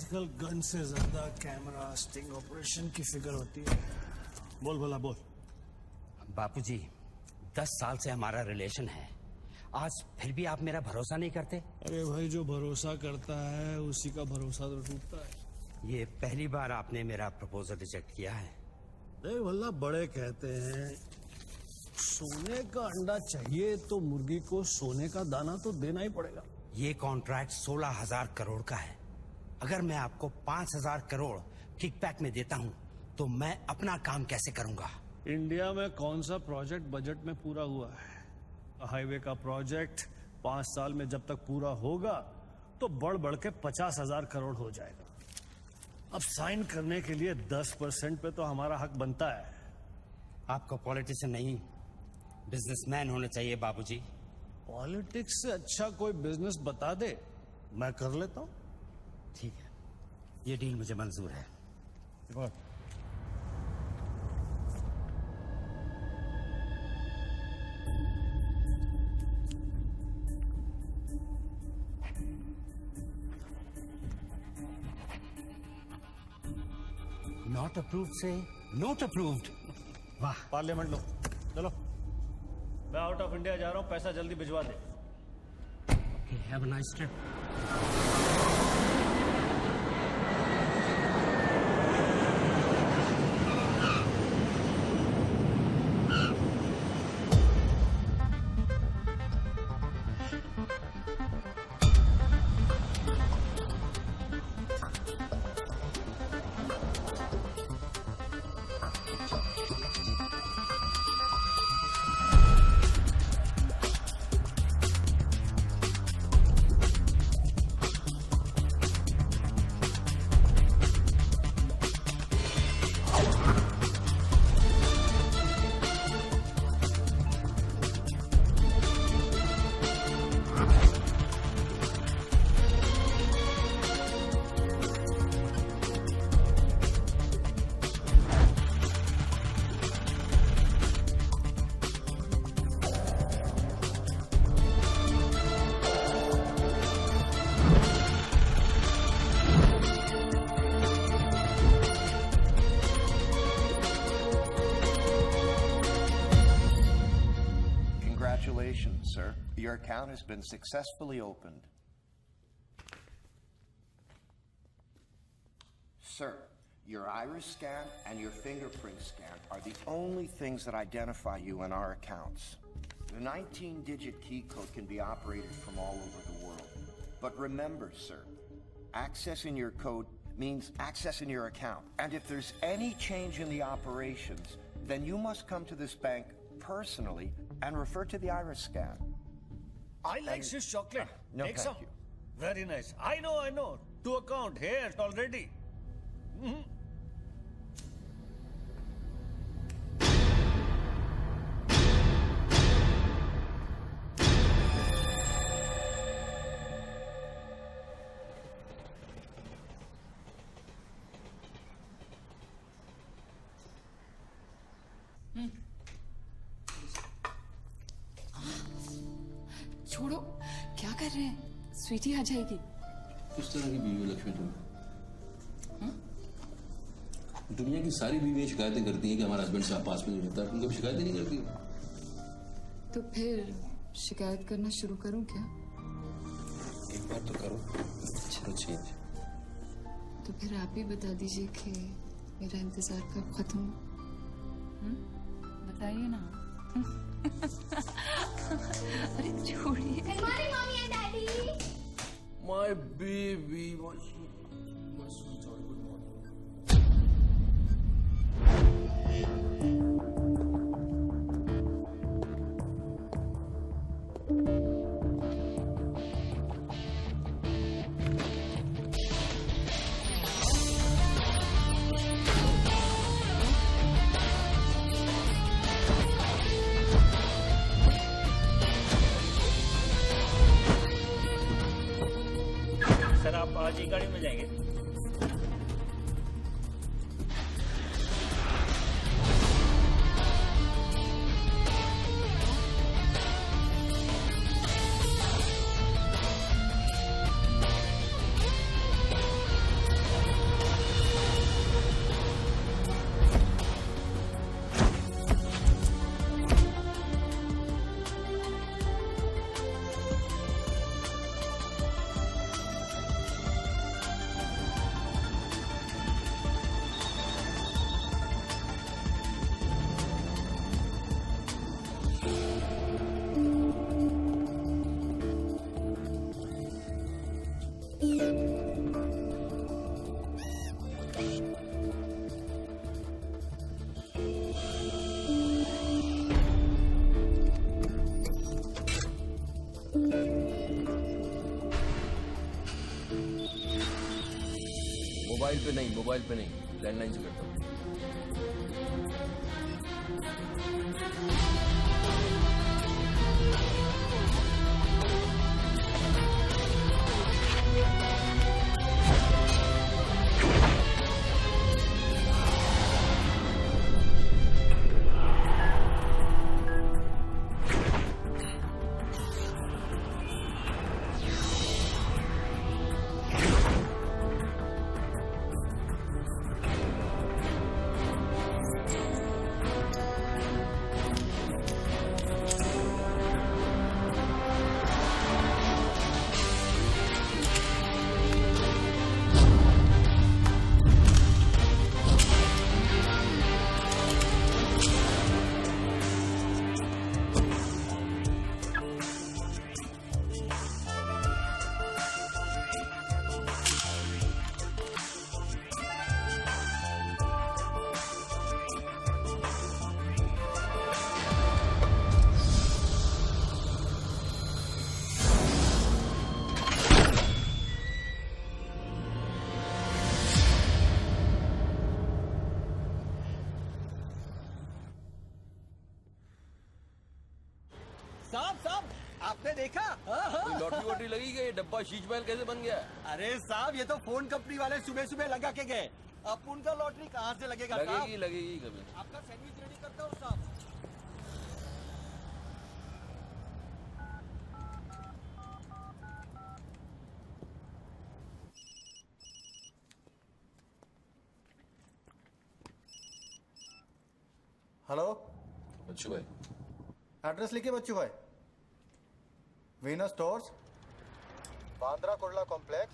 आजकल गन से ज्यादा कैमरा स्टिंग ऑपरेशन की फिक्र होती है। बोल भला बोल। बापूजी, 10 साल से हमारा रिलेशन है, आज फिर भी आप मेरा भरोसा नहीं करते? अरे भाई, जो भरोसा करता है उसी का भरोसा तो टूटता है। ये पहली बार आपने मेरा प्रपोजल रिजेक्ट किया है। देख भला, बड़े कहते हैं सोने का अंडा चाहिए तो मुर्गी को सोने का दाना तो देना ही पड़ेगा। ये कॉन्ट्रैक्ट 16,000 करोड़ का है। अगर मैं आपको 5,000 करोड़ किकबैक में देता हूं तो मैं अपना काम कैसे करूंगा? इंडिया में कौन सा प्रोजेक्ट बजट में पूरा हुआ है? हाईवे का प्रोजेक्ट 5 साल में जब तक पूरा होगा तो बढ़ बढ़ के 50,000 करोड़ हो जाएगा। अब साइन करने के लिए 10% पे तो हमारा हक बनता है। आपको पॉलिटिशियन नहीं, बिजनेसमैन होना चाहिए बाबूजी। पॉलिटिक्स से अच्छा कोई बिजनेस बता दे, मैं कर लेता हूं। ठीक है, ये डील मुझे मंजूर है। नॉट अप्रूव्ड से नॉट अप्रूव्ड। वाह। पार्लियामेंट लो, चलो। मैं आउट ऑफ इंडिया जा रहा हूं, पैसा जल्दी भिजवा दे। Have a nice trip. Congratulations, sir. Your account has been successfully opened. Sir, your iris scan and your fingerprint scan are the only things that identify you in our accounts. The 19-digit key code can be operated from all over the world. But remember, sir, accessing your code means accessing your account. And if there's any change in the operations, then you must come to this bank personally and refer to the iris scan. I like Swiss chocolate. No, Take thank some. you. Very nice. I know. To account here already. छोड़ो, क्या कर रहे हैं? स्वीटी आ जाएगी। किस तरह की बीवी लक्ष्मी तुम? दुनिया की सारी बीवियां शिकायतें करती हैं कि हमारा हस्बैंड साहब पास में नहीं रहता, तुम कभी शिकायतें नहीं करती? तो फिर शिकायत करना शुरू करूं क्या? एक बार तो करो, चलो चेंज। तो फिर आप ही बता दीजिए कि मेरा इंतजार कब खत्म हो? बताइए ना। अरे छोड़िए। Good morning, mommy and daddy. My baby. Sir, आप आज ही गाड़ी में जाएंगे? मोबाइल पे नहीं, लैंडलाइन से करता हूँ। साहब आपने देखा? कोई लॉटरी वॉटरी लगी गई, डब्बा शीश महल कैसे बन गया? अरे साहब ये तो फोन कंपनी वाले सुबह सुबह लगा के गए। अब उनका लॉटरी कहाँ से लगेगा साहब? लगेगी कभी। आपका सैंडविच रेडी करता हूँ साहब। हेलो, बच्चू भाई, एड्रेस लिखिए बच्चू भाई। Venus stores, Bandra Kurla complex,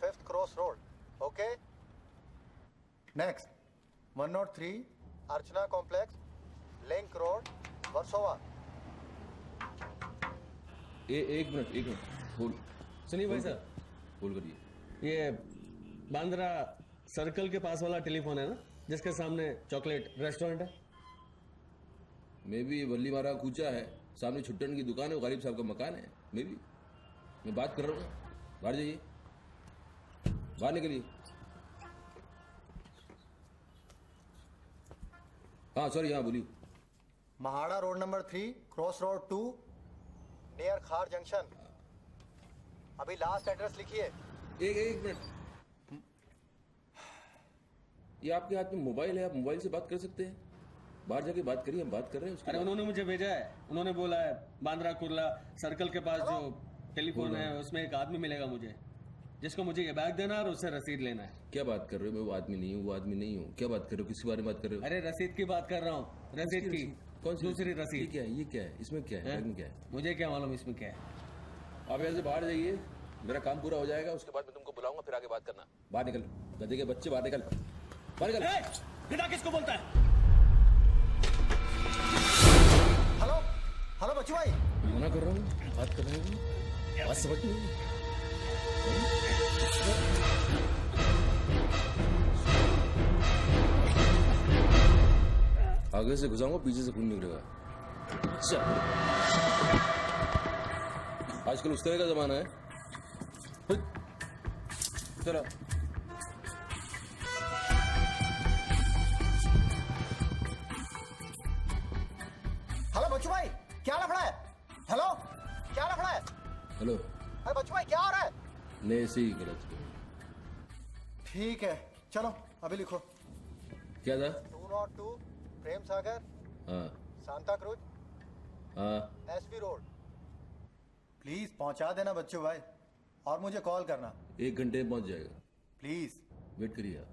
5th cross road. Okay. Next 103 अर्चना कॉम्प्लेक्स, लिंक रोड, वर्सोवा। एक मिनट बोल। सुनिए भाई साहब, बोल करिए। ये बांद्रा सर्कल के पास वाला टेलीफोन है ना, जिसके सामने चॉकलेट रेस्टोरेंट है? मे भी वल्ली मारा कूचा है, सामने छुट्टन की दुकान है, गरीब साहब का मकान है। मे भी मैं बात कर रहा हूँ, बाहर जाइए, बाहर निकलिए। हाँ सॉरी, हाँ बोलिए। MHADA road number 3 cross road 2 near खार जंक्शन। अभी लास्ट एड्रेस लिखिए। एक मिनट, ये आपके हाथ में मोबाइल है, आप मोबाइल से बात कर सकते हैं? बाहर जाके बात करिए, हम बात कर रहे हैं। अरे उन्होंने मुझे भेजा है, उन्होंने बोला है बांद्रा कुर्ला सर्कल के पास जो टेलीफोन है उसमें एक आदमी मिलेगा मुझे, जिसको मुझे ये बैग देना है और उससे रसीद लेना है। क्या बात कर रहे हो? मैं वो आदमी नहीं हूँ, क्या बात कर रहे हो? किसके बारे में बात कर रहे हो? अरे रसीद की बात कर रहा हूँ, रसीद की। कौन सी दूसरी रसीद? ये क्या है? इसमें क्या है? बैग में क्या है? मुझे क्या मालूम इसमें क्या है। आप यहाँ से बाहर जाइए, मेरा काम पूरा हो जाएगा, उसके बाद मैं तुमको बुलाऊंगा, फिर आगे बात करना। बाहर निकल, गधे के बच्चे, बाहर निकल, बाहर निकल। बेटा किसको बोलता है? हेलो हेलो बच्चू भाई। मना कर रहा हूँ, बात कर रहे हो, बात समझ नहीं। आगे से घुसाऊंगा, पीछे से खून निकलेगा। अच्छा, आजकल उस तरह का जमाना है। चलो हेलो बच्चू भाई, क्या लफड़ा है? हेलो, क्या लफड़ा है? हेलो, अरे बच्चू भाई क्या हो रहा है? नहीं ऐसे ही गलत। ठीक है चलो अभी लिखो। क्या था? 202 प्रेम सागर, हाँ सांता क्रूज, हाँ, एसपी रोड। प्लीज पहुंचा देना बच्चू भाई, और मुझे कॉल करना 1 घंटे में पहुंच जाएगा। प्लीज। वेट करिए आप।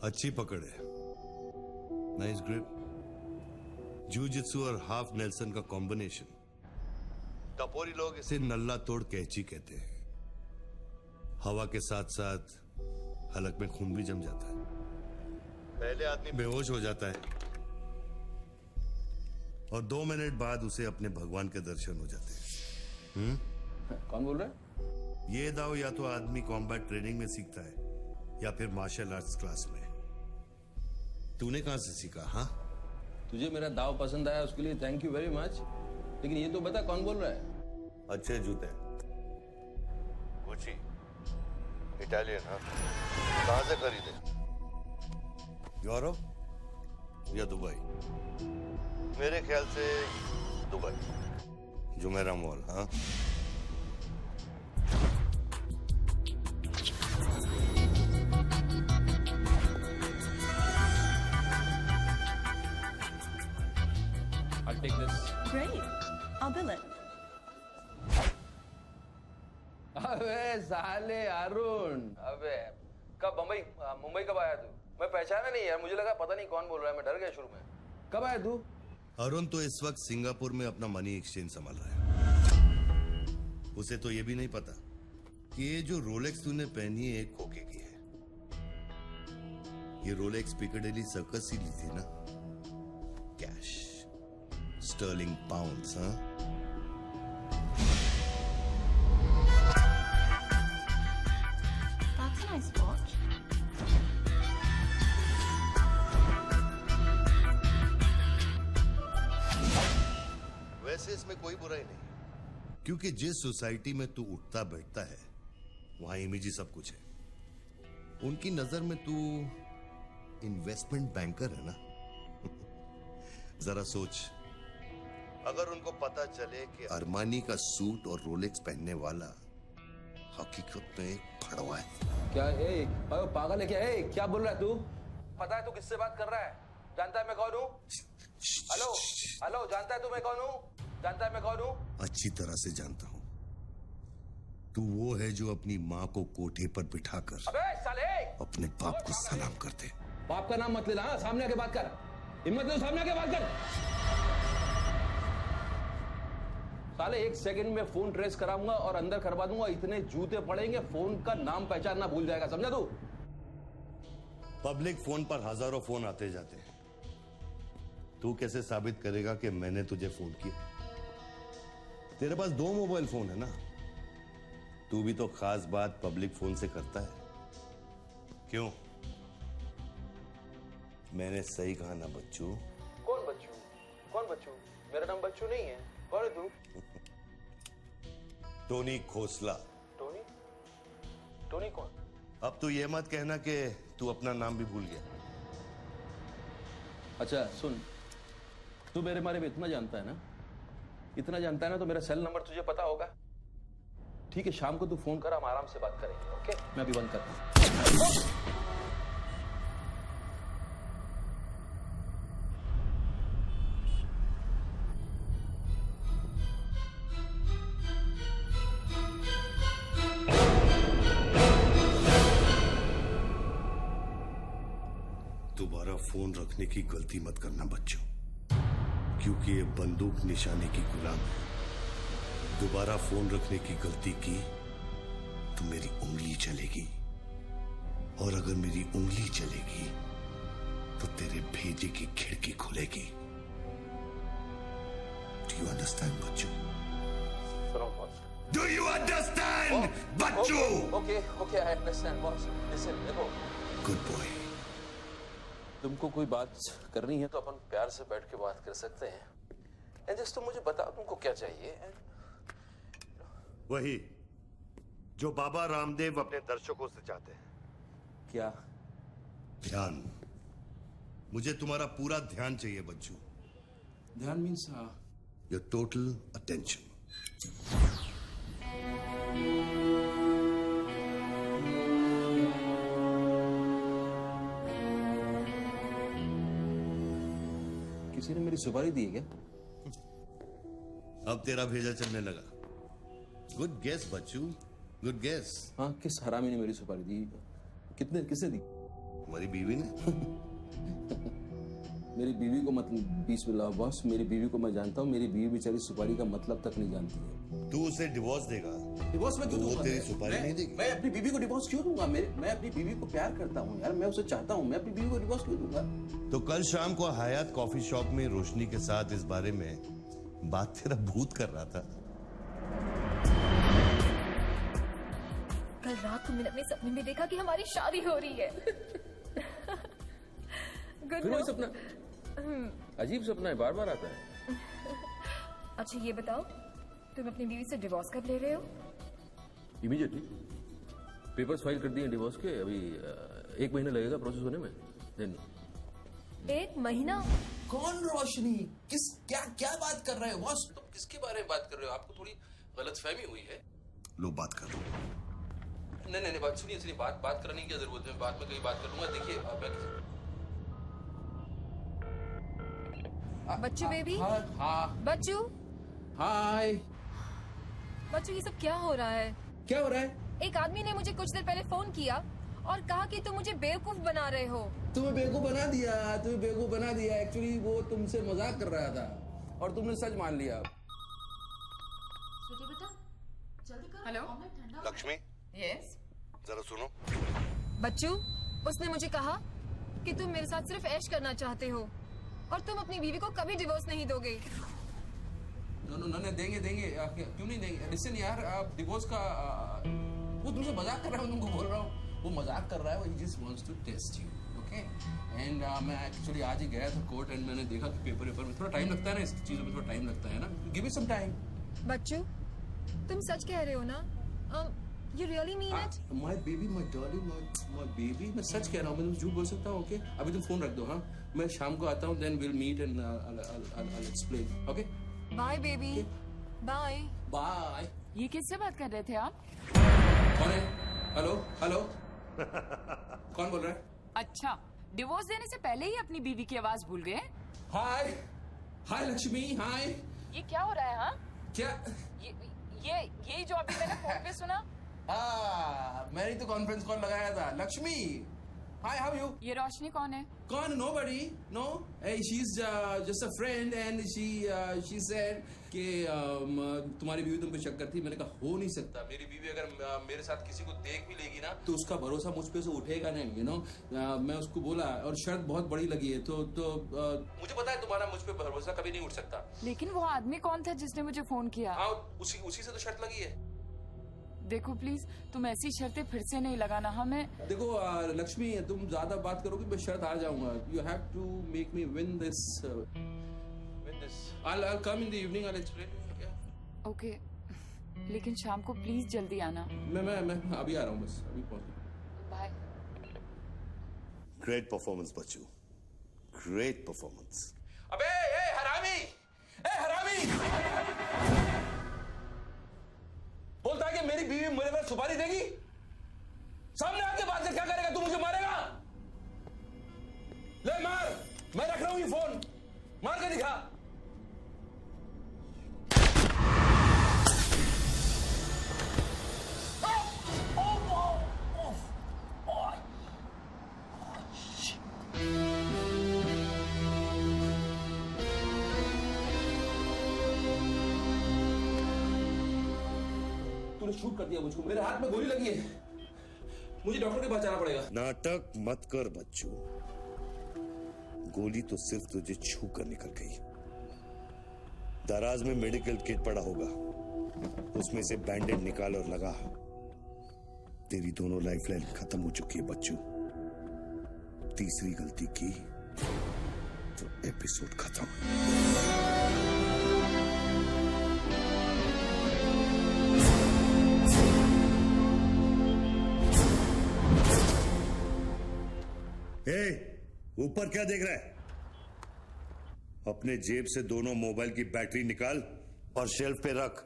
अच्छी पकड़ है, नाइस ग्रिप, जूजित्सु और हाफ नेल्सन का कॉम्बिनेशन। टपोरी लोग इसे नल्ला तोड़ कैची कहते हैं। हवा के साथ साथ हलक में खून भी जम जाता है। पहले आदमी बेहोश हो जाता है, और 2 मिनट बाद उसे अपने भगवान के दर्शन हो जाते हैं। कौन बोल रहा है? ये दाव या तो आदमी कॉम्बैट ट्रेनिंग में सीखता है या फिर मार्शल आर्ट्स क्लास में। तूने कहां से सीखा? हाँ, तुझे मेरा दाव पसंद आया उसके लिए थैंक यू वेरी मच, लेकिन ये तो बता कौन बोल रहा है? अच्छे जूते, गुची, इटालियन। हाँ, कहां से खरीदे? यूरोप या दुबई? मेरे ख्याल से दुबई, जुमेरा मॉल। हाँ, I'll take this. Great. I'll bill it. अबे साले अरुण, अबे कब मुंबई कब आया तू? मैं पहचाना नहीं यार, मुझे लगा पता नहीं कौन बोल रहा है, मैं डर गया शुरू में। कब आया तू? अरुण तो इस वक्त सिंगापुर में अपना मनी एक्सचेंज संभाल रहा है। उसे तो ये भी नहीं पता कि ये जो रोलेक्स तूने पहनी है एक खोखे की है। ये रोलेक्स पिकाडेली सर्कस ही ली थी ना? Cash, sterling pounds. हाँ, That's a nice watch. वैसे इसमें कोई बुराई नहीं, क्योंकि जिस सोसाइटी में तू उठता बैठता है वहां इमेज ही सब कुछ है। उनकी नजर में तू इन्वेस्टमेंट बैंकर है ना? जरा सोच, अगर उनको पता चले कि अरमानी का सूट और रोलेक्स पहनने वाला हकीकत में एक फड़वा है। क्या पागल है क्या? क्या बोल रहा है तू? पता है तू किससे बात कर रहा है? जानता है मैं कौन हूँ? हेलो हेलो, जानता है तू मैं कौन हूँ? जानता है मैं कौन हूँ? अच्छी तरह से जानता हूं। तू वो है जो अपनी माँ को कोठे पर बिठाकर अबे साले अपने बाप को सलाम करते। बाप का नाम मत लेना, हाँ? सामने आके बात कर, हिम्मत दे सामने आके बात कर। साले 1 सेकंड में फोन ट्रेस कराऊंगा और अंदर करवा दूंगा, इतने जूते पड़ेंगे फोन का नाम पहचानना भूल जाएगा, समझा तू? पब्लिक फोन पर हजारों फोन आते जाते हैं। तू कैसे साबित करेगा कि मैंने तुझे फोन किया? तेरे पास 2 मोबाइल फोन है ना? तू भी तो खास बात पब्लिक फोन से करता है, क्यों? मैंने सही कहा ना बच्चू? कौन बच्चू? कौन बच्चू? मेरा नाम बच्चू नहीं है। कौन है तू? टोनी खोसला। टोनी? टोनी कौन? अब तू ये मत कहना कि तू अपना नाम भी भूल गया। अच्छा सुन, तू मेरे बारे में इतना जानता है ना, इतना जानता है ना, तो मेरा सेल नंबर तुझे पता होगा। ठीक है, शाम को तू फोन कर, हम आराम से बात करेंगे। ओके, मैं अभी बंद करता हूं। दोबारा फोन रखने की गलती मत करना बच्चों, क्योंकि ये बंदूक निशाने की गुलाम है। दोबारा फोन रखने की गलती की तो मेरी उंगली चलेगी, और अगर मेरी उंगली चलेगी तो तेरे भेजे की खिड़की खुलेगी। डू यू अंडरस्टैंड बच्चों? डू यू अंडरस्टैंड बच्चों? Okay okay, I understand boss. Listen, देखो, गुड बॉय। तुमको कोई बात करनी है तो अपन प्यार से बैठ के बात कर सकते हैं। एंड जस्ट तुम मुझे बताओ तुमको क्या चाहिए। वही जो बाबा रामदेव अपने दर्शकों से चाहते हैं। क्या? ध्यान। मुझे तुम्हारा पूरा ध्यान चाहिए बच्चू। ध्यान मीन्स योर टोटल अटेंशन। किसी ने मेरी सुपारी दी है क्या? अब तेरा भेजा चलने लगा। गुड गेस बच्चू, गुड गेस। हाँ, किस हरामी ने मेरी सुपारी दी? किसने दी? हमारी बीवी ने। मेरी बीवी को मतलब पीस में लाओ बॉस। मेरी बीवी को मैं जानता हूँ, मेरी बीवी बेचारी सुपारी का मतलब तक नहीं जानती है। तू उसे डिवोर्स देगा? डिवोर्स में क्यों वो दूंगा? तेरी सुपारी नहीं देगी? मैं अपनी बीवी को डिवोर्स क्यों दूंगा? मैं अपनी बीवी को प्यार करता हूँ यार, मैं उसे चाहता हूँ, मैं अपनी बीवी को डिवोर्स क्यों दूंगा? तो कल शाम को हयात कॉफी शॉप में रोशनी के साथ इस बारे में बात तेरा भूत कर रहा था। कल रात को मैंने अपने सपने में देखा कि हमारी शादी हो रही है। फिर वही सपना, अजीब सपना है, बार बार आता है। अच्छा ये बताओ, तुम अपनी बीवी से डिवोर्स कब ले रहे हो? इमीडिएटली पेपर्स फाइल कर दिए डिवोर्स के। अभी 1 महीना लगेगा प्रोसेस होने में। देन 1 महीना? कौन रोशनी? क्या बात कर रहे हो बॉस? तुम किसके बारे में बात कर रहे हो? आपको थोड़ी गलतफहमी हुई है। लो बात कर। नहीं बात सुनिए, बात करने की क्या जरूरत है? बाद में कहीं बात करूंगा। देखिए बच्चू बेबी। हाँ बच्चू। हाय। बच्चू ये सब क्या हो रहा है? क्या हो रहा है? एक आदमी ने मुझे कुछ देर पहले फोन किया और कहा कि तुम मुझे बेवकूफ बना रहे हो। तुम्हें बेवकूफ बना दिया। एक्चुअली वो तुमसे मजाक कर रहा था और तुमने सच मान लिया। Hello Lakshmi, yes. जरा सुनो। बच्चू, उसने मुझे कहा कि तुम मेरे साथ सिर्फ ऐश करना चाहते हो और तुम अपनी बीवी को कभी डिवोर्स नहीं दोगे। नो देंगे क्यों नहीं देंगे? लिसन यार, आप डिवोर्स का वो तुमसे मजाक कर रहा है, तुमको बोल रहा हूँ, वो मजाक कर रहा है। He just wants to test you, okay? And मैं एक्चुअली आज ही गया था कोर्ट एंड मैंने देखा कि पेपर में थोड़ा टाइम लगता है ना, इस चीजों में थोड़ा टाइम लगता है ना। Give it some time. बच्चू, तुम सच कह रहे हो ना? You really mean it? My baby, my darling, my baby, मैं सच कह रहा हूँ। मैं तुम झूठ बोल सकता हूँ, ओके? अभी तुम फोन रख दो, हाँ? मैं शाम को आता हूँ, then we'll meet and I'll explain, okay? Bye baby. Bye. Bye. ये किससे बात कर रहे थे आप? कौन है? हेलो कौन बोल रहा है? अच्छा, डिवोर्स देने से पहले ही अपनी बीवी की आवाज भूल गए? हाय लक्ष्मी, हाय। ये क्या हो रहा है? हाँ, क्या ये जो अभी मैंने फोन पे सुना। मैंने तो कॉन्फ्रेंस कॉल लगाया था। लक्ष्मी, हाय, हाउ यू? ये रोशनी कौन है? कौन? Nobody, no. Hey, she's just a friend and she said कि तुम्हारी बीवी तुम पे शक करती। मैंने कहा हो नहीं सकता, मेरी बीवी अगर मेरे साथ किसी को देख भी लेगी ना तो उसका भरोसा मुझ पे से उठेगा नहीं, यू नो। मैं उसको बोला और शर्त बहुत बड़ी लगी है तो मुझे पता है तुम्हारा मुझ पे भरोसा कभी नहीं उठ सकता। लेकिन वो आदमी कौन था जिसने मुझे फोन किया? हाँ, उसी से तो शर्त लगी है। देखो प्लीज, तुम ऐसी शर्तें फिर से नहीं लगाना। हमें देखो लक्ष्मी, तुम ज्यादा बात करोगे मैं शर्त आ जाऊंगा। You have to make me win this. I'll come in the evening, I'll explain. Okay, लेकिन शाम को प्लीज जल्दी आना। मैं अभी आ रहा हूँ, बस अभी पहुंच। बाय। ग्रेट परफॉर्मेंस बच्चू, ग्रेट परफॉर्मेंस। अबे हरामी, बोलता है कि मेरी बीवी मेरे पर सुपारी देगी। सामने आके बात कर, क्या करेगा तू? मुझे मारेगा? ले मार, मैं रख रहा हूँ ये फोन, मार के दिखा। तूने शूट कर दिया मुझको, मेरे हाथ में गोली लगी है, मुझे डॉक्टर के पास जाना पड़ेगा। नाटक मत कर बच्चू, गोली तो सिर्फ तुझे छू कर निकल गई। दराज में मेडिकल किट पड़ा होगा, उसमें से बैंडेड निकाल और लगा। तेरी दोनों लाइफलाइन खत्म हो चुकी है बच्चू। तीसरी गलती की तो एपिसोड खत्म। ऊपर क्या देख रहा है? अपने जेब से दोनों मोबाइल की बैटरी निकाल और शेल्फ पे रख।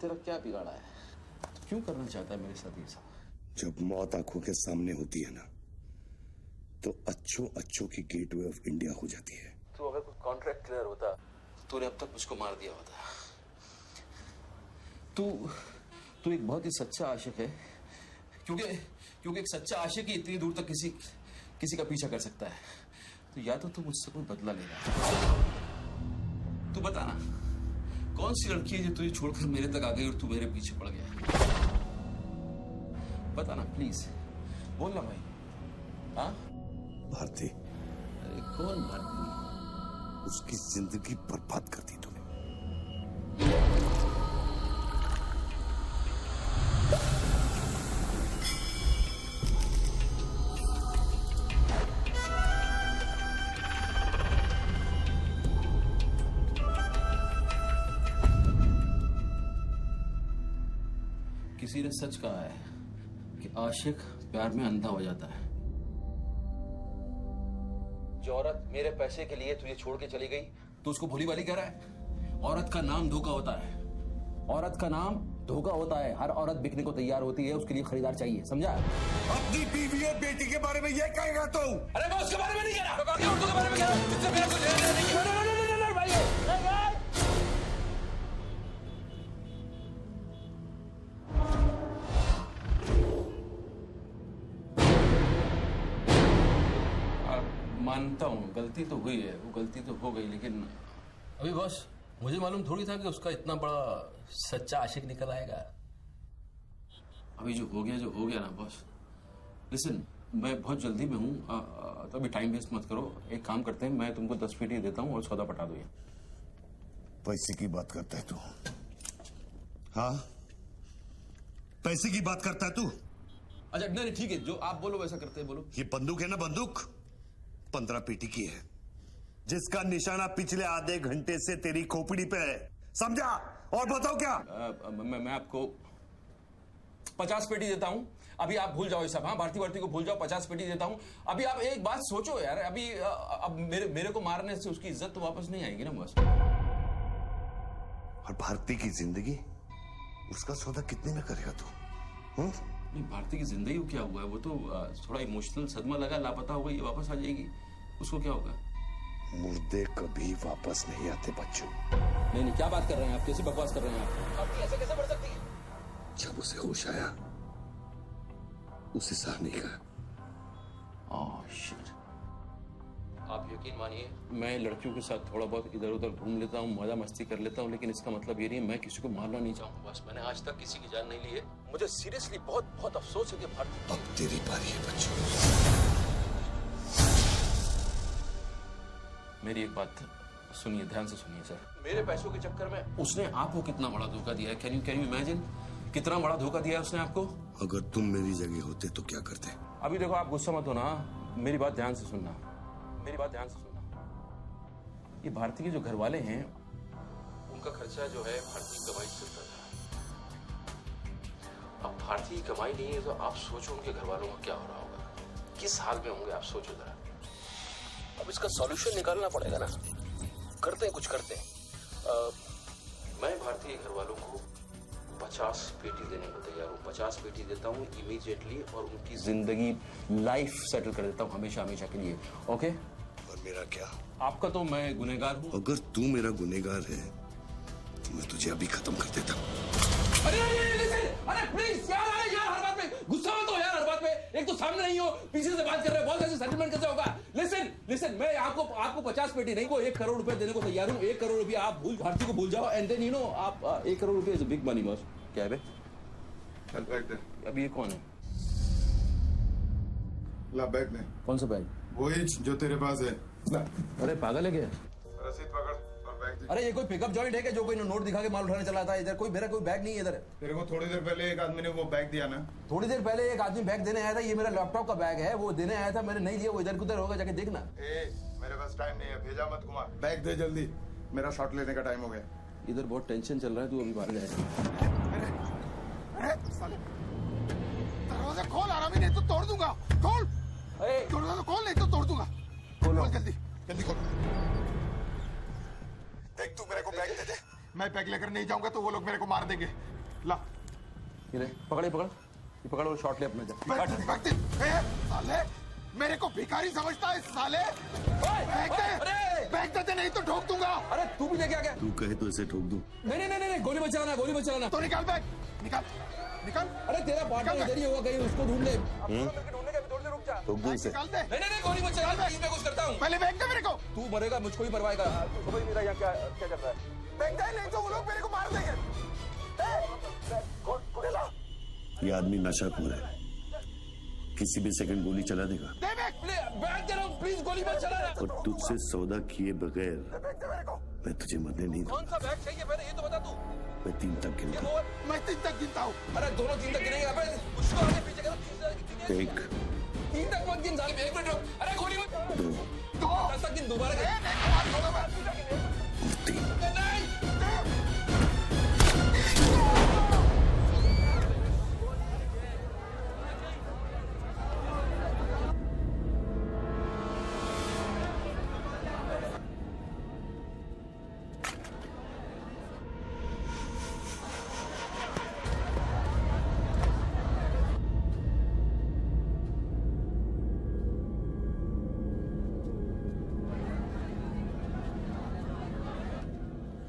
तेरा क्या बिगाड़ा है? क्यों करना चाहता है मेरे साथ ये सब? जब मौत आंखों के सामने होती है ना, तो अच्छों अच्छों की गेटवे ऑफ इंडिया हो जाती है। तो अगर कुछ कॉन्ट्रैक्ट क्लियर होता तो तूने अब तक मुझको मार दिया होता। तू एक बहुत ही सच्चा आशिक है, क्योंकि एक सच्चा आशिक ही इतनी दूर तक किसी का पीछा कर सकता है। तो या तो तू मुझसे कोई बदला लेगा। तू बता ना, कौन सी लड़की है जो तुझे छोड़कर मेरे तक आ गई और तू मेरे पीछे पड़ गया? बता ना प्लीज, बोल ना भाई। हाँ भारती। अरे कौन भारती? उसकी जिंदगी बर्बाद कर दी तूने। किसी ने सच कहा है कि आशिक प्यार में अंधा हो जाता है। जो औरत मेरे पैसे के लिए तुझे छोड़ के चली गई तो उसको भोली भाली कह रहा है? औरत का नाम धोखा होता है। औरत का नाम धोखा होता है। हर औरत बिकने को तैयार होती है, उसके लिए खरीदार चाहिए, समझा? अपनी बीवी और बेटी के बारे में ये कहेगा तू? अरे मैं उसके बारे में नहीं कह रहा, मैं औरतों के बारे में कह रहा हूं। इससे मेरा कुछ लेना नहीं है भाई। मानता हूँ गलती तो हुई है, वो गलती तो हो गई, लेकिन अभी बॉस मुझे मालूम थोड़ी था कि उसका इतना बड़ा सच्चा आशिक निकल आएगा। अभी जो हो गया ना बॉस। लिसन, मैं बहुत जल्दी में हूँ, तो अभी टाइम वेस्ट मत करो। एक काम करते हैं, मैं तुमको 10 पेटी देता हूँ और सौदा पटा दो। ये पैसे की बात करता है तू? हाँ, पैसे की बात करता है तू? अच्छा नहीं ठीक है, जो आप बोलो वैसा करते हैं, बोलो। ये बंदूक है ना, बंदूक 15 पेटी की है, जिसका निशाना पिछले आधे घंटे से तेरी खोपड़ी पे है, समझा? और बताओ क्या? मैं आपको 50 पेटी देता हूं। अभी आप भूल जाओ ये सब। हाँ, भारती को भूल जाओ, 50 पेटी देता हूं। अभी आप एक बात सोचो यार, अभी अब मेरे को मारने से उसकी इज्जत तो वापस नहीं आएगी ना बस। और भारती की जिंदगी, उसका सौदा कितने में करेगा तू? नहीं, भारती की जिंदगी को क्या हुआ है? वो तो थोड़ा इमोशनल सदमा लगा, लापता हो गई, वापस आ जाएगी। उसको क्या होगा? मुर्दे कभी वापस नहीं आते बच्चों। नहीं, क्या बात कर रहे हैं आप? कैसी बकवास कर रहे हैं आप? ऐसे कैसे बढ़ सकती है? जब उसे होश आया, उसे सह नहीं कहा। आप यकीन मानिए, मैं लड़कियों के साथ थोड़ा बहुत इधर उधर घूम लेता हूँ, मजा मस्ती कर लेता हूँ, लेकिन इसका मतलब ये नहीं है मैं किसी को मारना नहीं चाहूंगा। बस मैंने आज तक किसी की जान नहीं ली है। मुझे सीरियसली बहुत अफसोस है कि भारती। अब तेरी बारी है बच्चों। मेरी एक बात सुनिए, ध्यान से सुनिए सर। मेरे पैसों के चक्कर में उसने आपको कितना बड़ा धोखा दिया है? Can you imagine? कितना बड़ा धोखा दिया है उसने आपको? अगर तुम मेरी जगह होते तो क्या करते? अभी देखो, आप गुस्सा मत होना, मेरी बात ध्यान से सुनना। ये भारती के जो घर वाले हैं, उनका खर्चा जो है भारती की कमाई से चलता था। अब भारती की कमाई नहीं है तो आप सोचो उनके घर वालों का क्या हो रहा होगा, किस हाल में होंगे, आप सोचो जरा। अब इसका सॉल्यूशन निकालना पड़ेगा ना। करते हैं, कुछ करते हैं। मैं भारती के घर वालों को 50 पेटी देने को तैयार हूँ। 50 पेटी देता हूँ इमीडिएटली और उनकी जिंदगी, लाइफ सेटल कर देता हूँ हमेशा के लिए। ओके? और मेरा क्या? आपका तो मैं गुनहगार हूँ। अगर तू मेरा गुनहगार है तो मैं तुझे अभी खत्म कर देता हूँ। अरे प्लीज यार, हर बात में गुस्सा मत हो यार, हर बात में। एक तो सामने नहीं हो, पीछे से बात कर रहे हो, बहुत ऐसे सेटलमेंट कैसे होगा? लिसन, मैं आपको 50 पेटी नहीं, को 1 करोड़ रुपए देने को तैयार हूँ। 1 करोड़ रुपया आप भारती को भूल जाओ, एंड देन यू नो, आप 1 करोड़ रुपया इज बिग मनी बॉस। क्या है बे? अब ये कौन है? ला बैग दे। कौन सा बैग? वही जो तेरे पास है। अरे पागल है क्या? रसीद पकड़ और बैग दे। अरे ये कोई पिकअप जॉइंट है क्या जो कोई नोट दिखा के माल उठाने चला था? इधर मेरा कोई बैग नहीं है इधर। तेरे को थोड़ी देर पहले एक आदमी ने वो बैग दिया ना? थोड़ी देर पहले एक आदमी बैग देने आया था। ये मेरा लैपटॉप का बैग है, वो देने आया था, मैंने नहीं लिया। वो इधर उधर होगा, जाके देखना। मेरे पास टाइम नहीं है, भेजा मत घुमा। बैग दे जल्दी, मेरा शॉट लेने का टाइम हो गया। इधर बहुत टेंशन चल रहा है, तू अभी बाहर जाएगा। दरवाजा खोल, आराम ही नहीं तो तोड़ दूंगा। खोल, दरवाजा खोल, नहीं तो तोड़ दूंगा। खोल जल्दी खोल। देख, तू मेरे को बैग दे दे। मैं बैग लेकर नहीं जाऊंगा तो वो लोग मेरे को मार देंगे। ला, ये ले, पकड़ और शॉट ले अपना। साले, मेरे को भिखारी समझता है साले? फेंक दे नहीं तो ठोक दूंगा। अरे तू भी लेके आ गया। तू कहे तो इसे ठोक दूं। नहीं, गोली मत चलाना, गोली मत चलाना। तो निकाल बैग, निकाल निकाल। अरे तेरा पार्टनर इधर ही होगा कहीं, उसको ढूंढ ले। ढूंढने का भी थोड़ी देर रुक जा। ठोक दूं इसे। निकाल दे। नहीं, गोली मत चलाना, मैं कुछ करता हूँ। पहले फेंक दे मेरे को। तू मरेगा, मुझको ही मरवाएगा। समझ नहीं रहा यहाँ क्या चल रहा है। फेंक दे नहीं तो वो लोग मेरे को मार देंगे। ये आदमी नशाखोर है, किसी भी सेकंड गोली चला देगा। बैठ दे रहा हूँ, प्लीज गोली मत चलाना। और तुझसे सौदा किए बगैर मैं तुझे मरने नहीं दूंगा। कौन सा बैग चाहिए पहले ये तो बता तू। मैं 3 तक गिनूंगा। मैं 3 तक गिनता हूँ। अरे दोनों 3 तक गिनेंगे। अबे उसको आगे पीछे करो। 1 3 तक मत गिन साले, 1 मिनट रुक। अरे गोली मत। 2 10 तक गिन, दोबारा गिन। और 3।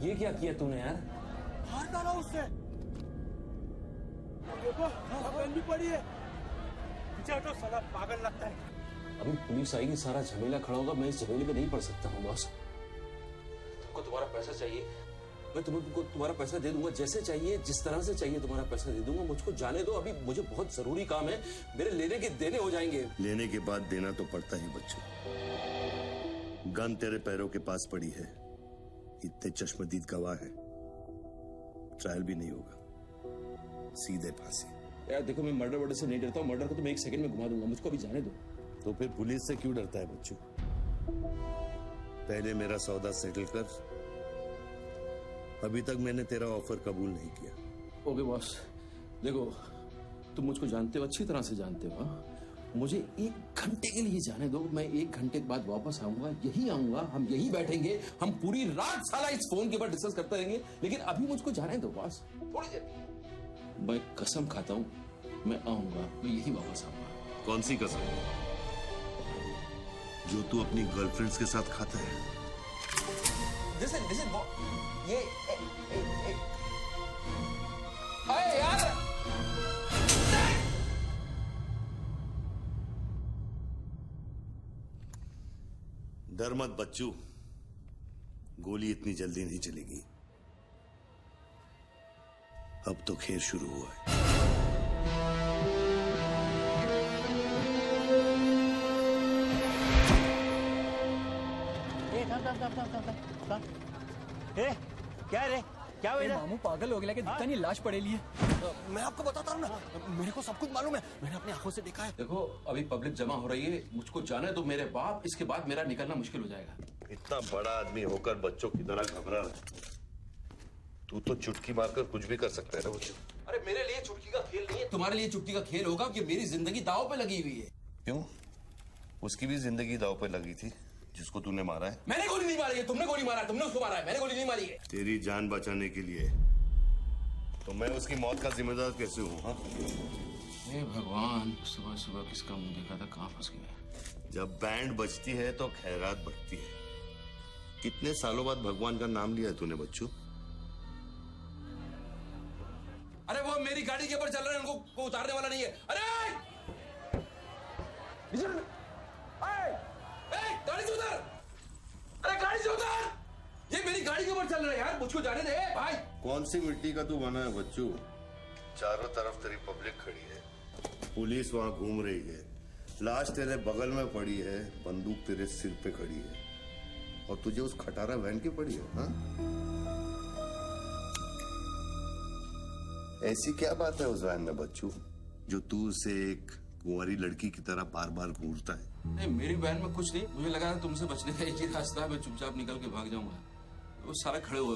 ये क्या किया तूने यार? हार डाला उससे। देखो पेन भी पड़ी है। पीछे हटो, साला पागल लगता है। अभी पुलिस आएगी, सारा झमेला खड़ा होगा। मैं इस झमेले में नहीं पड़ सकता हूँ बॉस। तुमको तुम्हारा पैसा चाहिए, मैं तुमको तुम्हारा पैसा दे दूंगा। जैसे चाहिए, जिस तरह से चाहिए तुम्हारा पैसा दे दूंगा। मुझको जाने दो, अभी मुझे बहुत जरूरी काम है। मेरे लेने के देने हो जाएंगे। लेने के बाद देना तो पड़ता ही बच्चों। गन तेरे पैरों के पास पड़ी है, इतने चश्मदीद गवाह है, ट्रायल भी नहीं होगा, सीधे फांसी। यार देखो, मैं मर्डर से नहीं डरता हूँ। मर्डर को तो मैं 1 सेकंड में घुमा दूंगा। मुझको अभी जाने दो। तो फिर पुलिस से क्यों डरता है बच्चों? पहले मेरा सौदा सेटल कर। अभी तक मैंने तेरा ऑफर कबूल नहीं किया। ओके बॉस, देखो तुम मुझको जानते हो, अच्छी तरह से जानते हो। हाँ? मुझे 1 घंटे के लिए जाने दो। मैं 1 घंटे के बाद वापस आऊंगा, यही आऊंगा, हम यही बैठेंगे, हम पूरी रात साला इस फोन के ऊपर डिस्कस करते रहेंगे। लेकिन अभी मुझको जाने दो बॉस, थोड़ी देर। मैं कसम खाता हूं, मैं आऊंगा, मैं यही वापस आऊंगा। कौन सी कसम? जो तू अपनी गर्लफ्रेंड्स के साथ खाता है। Listen, ये अरे यार, डर मत बच्चू, गोली इतनी जल्दी नहीं चलेगी। अब तो खेल शुरू हुआ है। क्या रे, क्या हुआ? मामू पागल हो गया कि दिखता नहीं, लाश पड़ेली है। मैं आपको बताता हूँ ना, मेरे को सब कुछ मालूम है, मैंने अपनी आंखों से देखा है। देखो अभी पब्लिक जमा हो रही है, मुझको जाने दो मेरे बाप। इसके बाद मेरा निकलना मुश्किल हो जाएगा। इतना बड़ा आदमी होकर बच्चों की तरह घबरा रहा है। तू तो चुटकी मारकर कुछ भी कर सकता है ना बच्चों। अरे मेरे लिए चुटकी का खेल नहीं है, तुम्हारे लिए चुटकी का खेल होगा कि मेरी जिंदगी दांव पे लगी हुई है। क्यों? उसकी भी जिंदगी दांव पे लगी थी, जिसको तूने मारा है। मैंने गोली नहीं मारी है, तुमने गोली मारा है, तुमने उसको मारा है, मैंने गोली नहीं मारी है। तेरी जान बचाने के लिए तो मैं उसकी मौत का जिम्मेदार कैसे हूँ? हाँ? हे भगवान, सुबह सुबह किसका मुंह देखा था, कहाँ फंस गया। जब बैंड बजती है तो खैरात बढ़ती है। कितने सालों बाद भगवान का नाम लिया है तूने बच्चू? अरे वो मेरी गाड़ी के ऊपर चल रहे हैं, उनको उतारने वाला नहीं है। अरे गाड़ी से उतार, अरे गाड़ी से उतार, ये मेरी गाड़ी के ऊपर चल रहा है यार, मुझको जाने दे भाई। कौन सी मिट्टी का तू बना है बच्चू? चारों तरफ तेरी पब्लिक खड़ी है, पुलिस वहां घूम रही है, लाश तेरे बगल में पड़ी है, बंदूक तेरे सिर पे खड़ी है, और तुझे उस खटारा वैन की पड़ी है। हाँ? ऐसी क्या बात है उस वैन में बच्चू, जो तू उसे एक कुंवारी लड़की की तरह बार बार घूरता है? नहीं, मेरी वैन में कुछ नहीं, मुझे लगा था तुमसे बचने का एक ही रास्ता है, मैं चुपचाप निकल के भाग जाऊंगा। वो सारे खड़े हुए।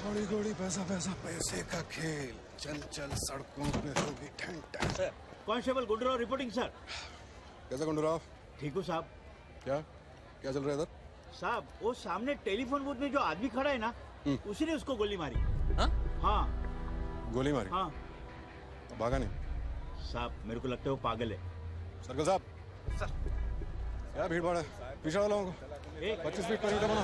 घोड़ी घोड़ी पैसा पैसा पैसे का खेल, चल चल सड़कों पे होगी ठन ठन। Sir, constable Gundurao reporting sir. कैसा गुंडूराव? ठीक हूँ साहब। क्या क्या चल रहा है इधर? साहब वो सामने टेलीफोन बूथ में जो आदमी खड़ा है ना, उसी ने उसको गोली मारी। हाँ? गोली मारी? हाँ। भागा नहीं? साहब मेरे को लगता है वो पागल है। सर्कल साहब, क्या भीड़ भाड़ है? पीछे वालों को 25 फीट पर ईंटें बना।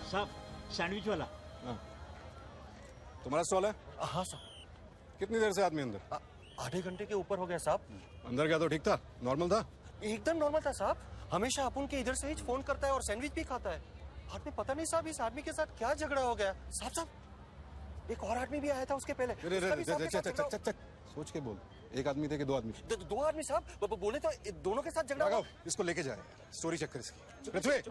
साहब सैंडविच वाला। तुम्हारा स्टॉल है? हाँ साहब। कितनी देर से आदमी अंदर? आधे घंटे के ऊपर हो गया साहब। अंदर गया तो ठीक था, नॉर्मल था? एकदम नॉर्मल था साहब। हमेशा अपुन के इधर से ही फोन करता है और सैंडविच भी खाता है। बाद में पता नहीं साहब इस आदमी के साथ क्या झगड़ा हो गया। साहब एक और आदमी भी आया था उसके पहले। सोच के बोल, एक आदमी थे कि 2 आदमी? 2 आदमी साहब। बोले तो दोनों के साथ झगड़ा। इसको लेके जाए, स्टोरी चेक कर इसकी। पृथ्वी,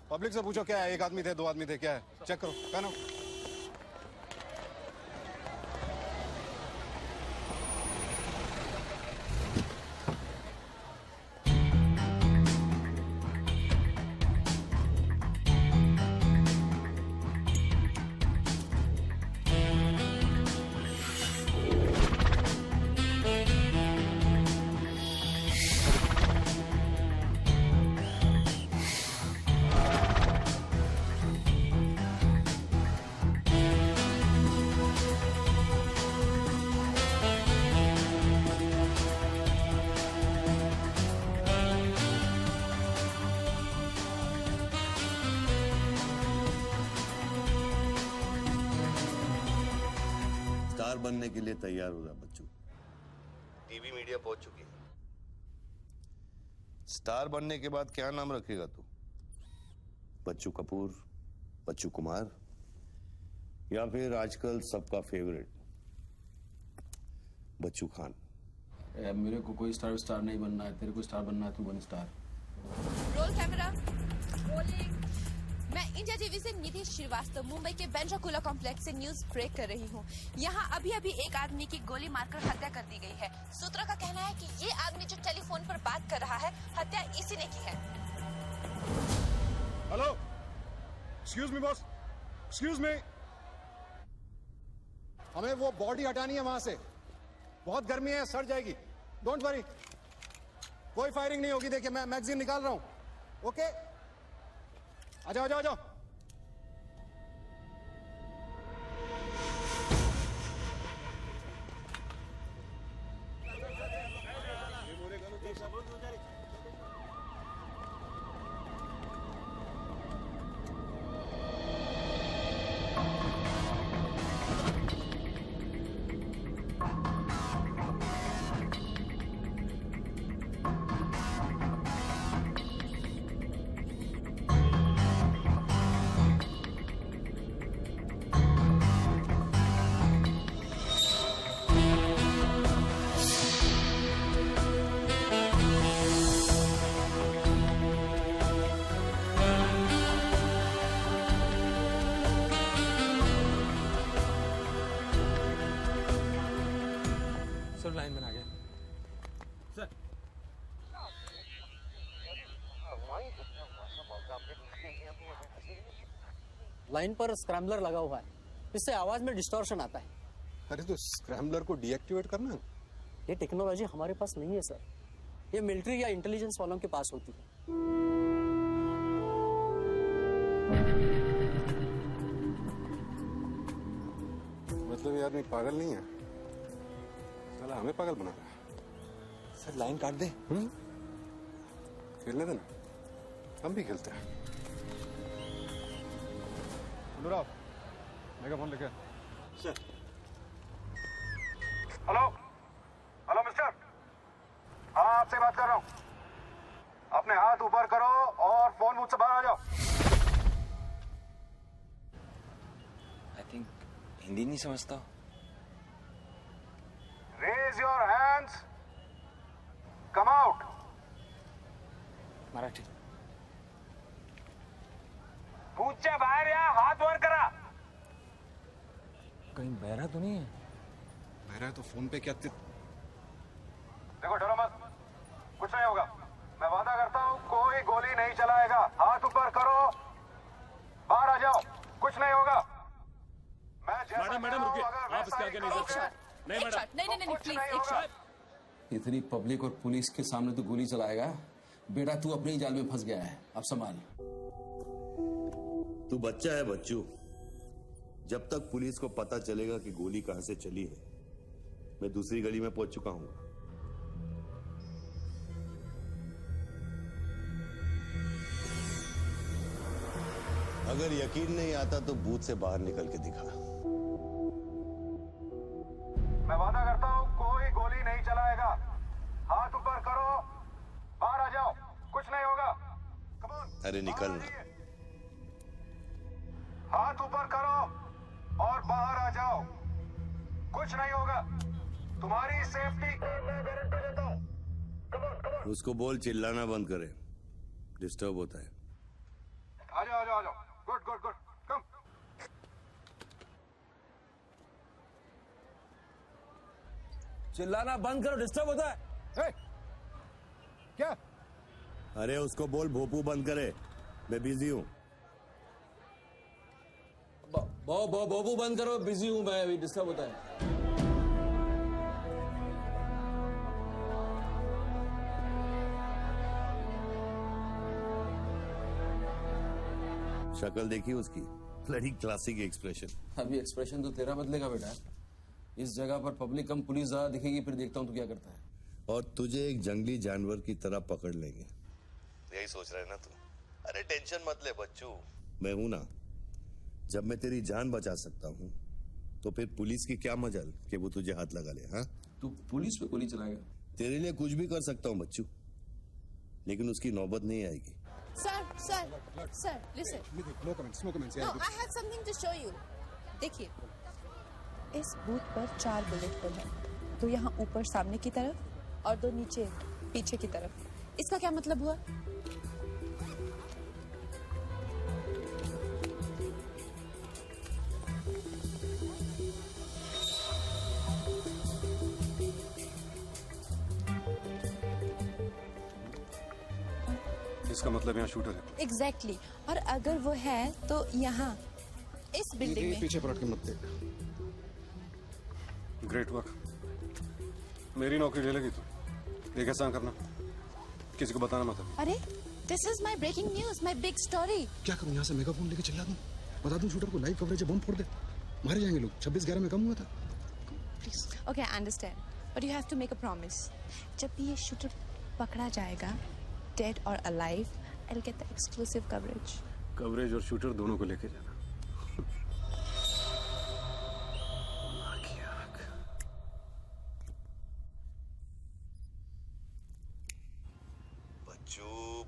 पब्लिक से पूछो क्या है, 1 आदमी थे 2 आदमी थे, क्या है चेक करो। पहनो। स्टार बनने के लिए तैयार हो जा बच्चू। टीवी मीडिया पहुंच चुकी है। स्टार बनने के बाद क्या नाम रखेगा तू? बच्चू कपूर, बच्चू कुमार, या फिर आजकल सबका फेवरेट बच्चू खान? मेरे को कोई स्टार नहीं बनना है, तेरे को स्टार बनना है, तू बन स्टार। Roll camera, rolling. मैं इंडिया टीवी से निधि श्रीवास्तव मुंबई के बेंड्राकुला कॉम्प्लेक्स से न्यूज ब्रेक कर रही हूँ। यहाँ अभी एक आदमी की गोली मारकर हत्या कर दी गई है। सूत्रों का कहना है कि ये आदमी जो टेलीफोन पर बात कर रहा है, हत्या इसी ने की है। Hello, excuse me boss, excuse me. हमें वो बॉडी हटानी है वहां से। बहुत गर्मी है, सड़ जाएगी। डोंट वरी, कोई फायरिंग नहीं होगी। देखिए मैं मैगजीन निकाल रहा हूं। ओके, आ जाओ, आ जाओ, आ जाओ। लाइन बना गया सर। लाइन पर स्क्रैम्बलर लगा हुआ है, इससे आवाज में डिस्टॉर्शन आता है। अरे तो स्क्रैम्बलर को डीएक्टिवेट करना। ये टेक्नोलॉजी हमारे पास नहीं है सर, ये मिलिट्री या इंटेलिजेंस वालों के पास होती है। मतलब ये आदमी पागल नहीं है, साला हमें पागल बना रहा है। सर लाइन काट दे। खेलने देना, हम भी खेलते हैं। अनुराग, मेगाफोन लेके। सर। हेलो, हेलो मिस्टर, हाँ आपसे बात कर रहा हूँ। अपने हाथ ऊपर करो और फोन मुझसे बाहर आ जाओ। आई थिंक हिंदी नहीं समझता। Raise your hands, come out. Marathi. पूछे बाहर या हाथ वर करा। कहीं बहरा तो नहीं है? बहरा है तो फोन पे क्या देखो डरो मत, कुछ नहीं होगा। मैं वादा करता हूँ कोई गोली नहीं चलाएगा। हाथ ऊपर करो, बाहर आ जाओ, कुछ नहीं होगा। मैं मैडम रुकिए, आप इसके आगे नहीं जा सकते। एक शॉट नहीं प्लीज एक शॉट। इतनी पब्लिक और पुलिस के सामने तो गोली चलाएगा? बेटा तू अपने ही जाल में फंस गया है, अब संभाल। तू बच्चा है बच्चू। जब तक पुलिस को पता चलेगा कि गोली कहां से चली है, मैं दूसरी गली में पहुंच चुका हूं। अगर यकीन नहीं आता तो बूथ से बाहर निकल के दिखा। मैं वादा करता हूँ कोई गोली नहीं चलाएगा। हाथ ऊपर करो, बाहर आ जाओ, कुछ नहीं होगा। अरे निकल ना। हाथ ऊपर करो और बाहर आ जाओ, कुछ नहीं होगा। तुम्हारी सेफ्टी मैं गारंटी देता हूँ। उसको बोल चिल्लाना बंद करे, डिस्टर्ब होता है। आ जाओ आ जाओ आ जाओ। Good good good come. चिल्लाना बंद करो, डिस्टर्ब होता है। hey! क्या? अरे उसको बोल भोपू बंद करे, मैं बिजी हूँ। बोबू बंद करो, बिजी हूँ मैं, अभी डिस्टर्ब होता है। शक्ल देखी उसकी, ब्लडी क्लासिक एक्सप्रेशन। अभी एक्सप्रेशन तो तेरा बदलेगा बेटा। इस जगह पर पब्लिक कम पुलिस ज्यादा दिखेगी, फिर देखता हूँ तू क्या करता है। और तुझे एक जंगली जानवर की तरह पकड़ लेंगे, यही सोच रहा है ना तू? अरे टेंशन मत ले बच्चू, मैं हूं ना। जब मैं तेरी जान बचा सकता हूँ तो फिर पुलिस की क्या मजाल कि वो तुझे हाथ लगा ले। हाँ, तू पुलिस पे गोली चलाएगा? तेरे लिए कुछ भी कर सकता हूँ बच्चू, लेकिन उसकी नौबत नहीं आएगी। Sir listen. No comments no comments. No I have something to show you. देखिए इस बूथ पर 4 बुलेट होल है, 2 यहाँ ऊपर सामने की तरफ और 2 नीचे पीछे की तरफ। इसका क्या मतलब हुआ? इसका मतलब यहाँ शूटर है। एग्जैक्टली और अगर वो है तो यहाँ इस बिल्डिंग में। पीछे पलट के मत देख। Great work. मेरी नौकरी ले लेगी तू। देख ऐसा करना, किसी को बताना मत। अरे this is my breaking news, my big story. क्या करूँ, यहाँ से मेगाफोन लेके चिल्ला दूँ, बता दूँ शूटर को लाइव कवरेज है, बम फोड़ दे, मारे जाएंगे लोग। 26/11 में कम हुआ था। Please okay I understand but you have to make a promise. जब भी ये शूटर पकड़ा जाएगा, dead or alive, I'll get the exclusive coverage. Coverage और शूटर दोनों को लेके जाना।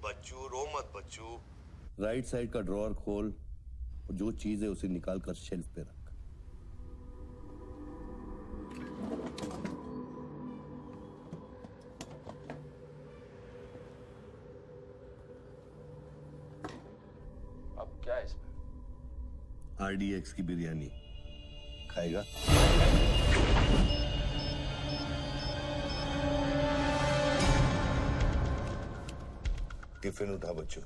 बच्चू रो मत बच्चू। राइट साइड का ड्रॉअर खोल और जो चीज है उसे निकाल कर शेल्फ पे रख। क्या है इसमें? RDX की बिरयानी खाएगा? टिफिन उठा बच्चों।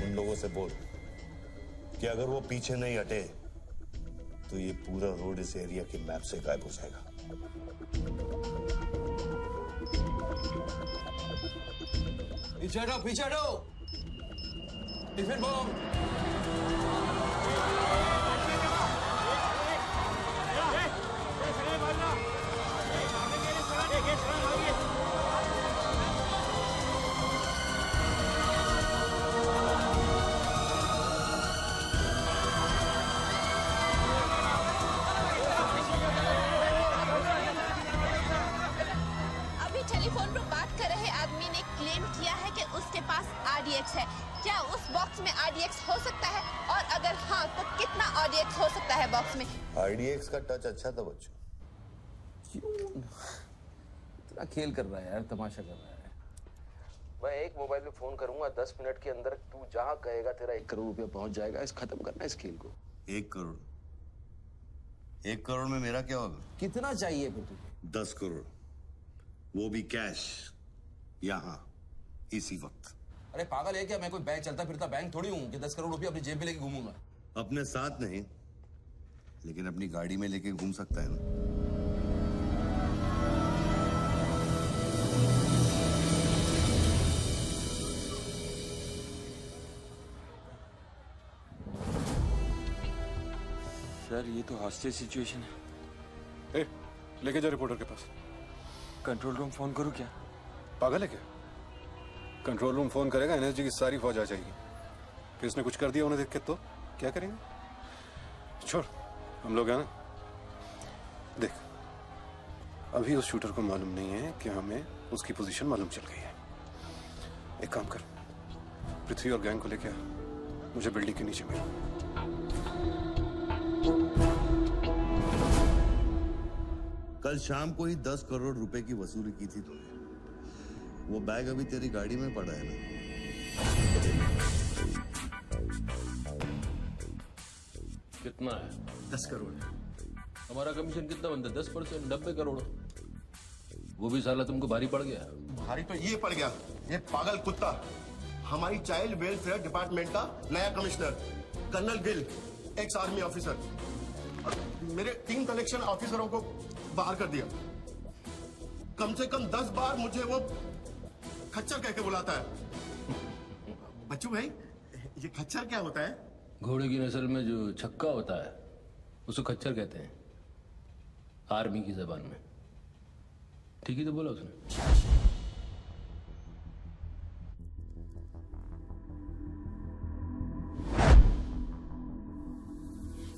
उन लोगों से बोल कि अगर वो पीछे नहीं हटे तो ये पूरा रोड इस एरिया के मैप से गायब हो जाएगा। पीछे हटो, टिफिन बम। अभी टेलीफोन पर बात कर रहे आदमी ने क्लेम किया है कि उसके पास RDX है। क्या उस बॉक्स में RDX हो सकता है, और अगर हाँ तो कितना RDX हो सकता है बॉक्स में? RDX का टच अच्छा था बच्चों। इतना खेल कर रहा है यार, तमाशा कर रहा है। मैं एक मोबाइल में फोन करूंगा, 10 मिनट के अंदर तू जहां कहेगा तेरा 1 करोड़ रुपया पहुंच जाएगा। इस खत्म करना इस खेल को। 1 करोड़? 1 करोड़ में मेरा क्या होगा? कितना चाहिए फिर तुझे? 10 करोड़, वो भी कैश, यहां इसी वक्त। अरे पागल है क्या? मैं कोई बैंक चलता फिरता बैंक थोड़ी हूँ कि 10 करोड़ रुपया अपनी जेब में लेके घूमूंगा। अपने साथ नहीं, लेकिन अपनी गाड़ी में लेके घूम सकता है ना। सर ये तो हॉस्टेज सिचुएशन है। लेके जा रिपोर्टर के पास। कंट्रोल रूम फोन करूं क्या? पागल है क्या? कंट्रोल रूम फोन करेगा, एनएसजी की सारी फौज आ जाएगी। फिर इसने कुछ कर दिया उन्हें देख के तो क्या करेंगे? छोड़, हम लोग हैं ना। देख, अभी उस शूटर को मालूम नहीं है कि हमें उसकी पोजीशन मालूम चल गई है। एक काम कर, पृथ्वी और गैंग को लेके आ, मुझे बिल्डिंग के नीचे मिल। कल शाम को ही 10 करोड़ रुपए की वसूली की थी तुमने। वो बैग अभी तेरी गाड़ी में पड़ा है ना? कितना है? 10 करोड़। हमारा कमीशन कितना बनता है? 10%, 90 करोड़। वो भी साला तुमको भारी पड़ गया। भारी तो ये पड़ गया, ये पागल कुत्ता हमारी चाइल्ड वेलफेयर डिपार्टमेंट का नया commissioner colonel Gill, ex army officer, और मेरे 3 कलेक्शन ऑफिसरों को बाहर कर दिया। कम से कम 10 बार मुझे वो खच्चर कह के बुलाता है। बच्चू भाई, ये खच्चर क्या होता है? घोड़े की नस्ल में जो छक्का होता है उसको खच्चर कहते हैं, आर्मी की जबान में। ठीक ही तो बोला उसने।